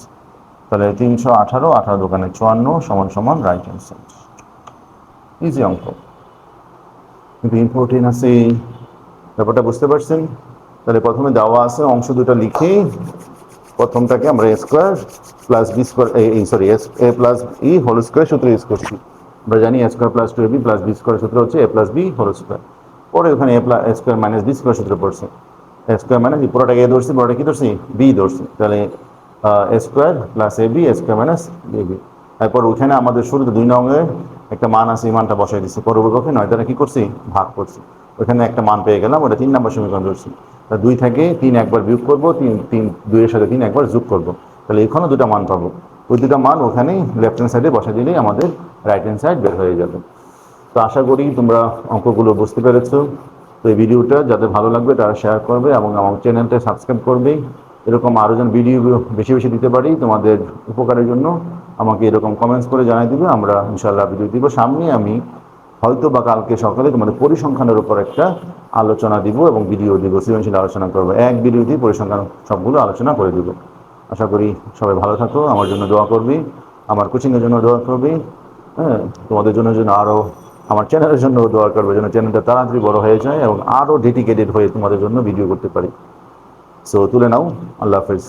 তাহলে 318, 18 দোকানে 54 সমান সমান রাইট হ্যান্ড সাইড। ইজি অঙ্ক, কিন্তু ইম্পর্টেন্ট আছে, ব্যাপারটা বুঝতে পারছেন? তাহলে প্রথমে দেওয়া আছে অংশ দুটো লিখে প্রথমটাকে আমরা a² plus b² sorry a plus e whole square সূত্র ইউজ করছি। আমরা জানি a² plus 2ab plus b² সূত্র হচ্ছে a plus b whole square. পরে ওখানে a² মাইনাস b² সূত্র পড়ছে, a² মাইনাস b, পুরোটাকে a ধরছি, পুরোটা কি ধরছি, b ধরছি। তাহলে a² plus ab, a² minus ab। তারপর ওইখানে আমাদের শুরুতে 2 নঙে একটা মান আছে, এই মানটা বসাই দিচ্ছি, পরবর্তীকে 9 দ্বারা কি করছি, ভাগ করছি। ওইখানে একটা মান পেয়ে গেলাম, ওটা 3 নম্বর সমীকরণ ধরছি। তা 2 থেকে 3 একবার বিয়োগ করবো, 2 এর সাথে 3 একবার যোগ করবো, তাহলে এখানেও 2টা মান পাবো। ওই 2টা মান ওখানে লেফট হ্যান্ড সাইডে বসা দিলেই আমাদের রাইট হ্যান্ড সাইড বের হয়ে যাবে। তো আশা করি তোমরা অঙ্কগুলো বুঝতে পেরেছো। তো এই ভিডিওটা যাদের ভালো লাগবে তারা শেয়ার করবে এবং আমার চ্যানেলটা সাবস্ক্রাইব করবে। এরকম আরও যেন ভিডিও বেশি বেশি দিতে পারি তোমাদের উপকারের জন্য আমাকে এরকম কমেন্টস করে জানাই দিবে, আমরা ইনশাআল্লাহ ভিডিও দিব। সামনে আমি হয়তো বা কালকে সকালে তোমাদের পরিসংখ্যানের উপর একটা আলোচনা দিব এবং ভিডিও দিব, সৃজনশীল আলোচনা করবো, এক ভিডিও দিয়ে পরিসংখ্যান সবগুলো আলোচনা করে দিব। আশা করি সবাই ভালো থাকো, আমার জন্য দোয়া করবি, আমার কোচিংয়ের জন্য দোয়া করবি, হ্যাঁ তোমাদের জন্য আরও আমার চ্যানেলের জন্য দোয়া করবে, যেন চ্যানেলটা তাড়াতাড়ি বড় হয়ে যায় এবং আরও ডেডিকেটেড হয়ে তোমাদের জন্য ভিডিও করতে পারি। সো তুলে নাও, আল্লাহ হাফেজ।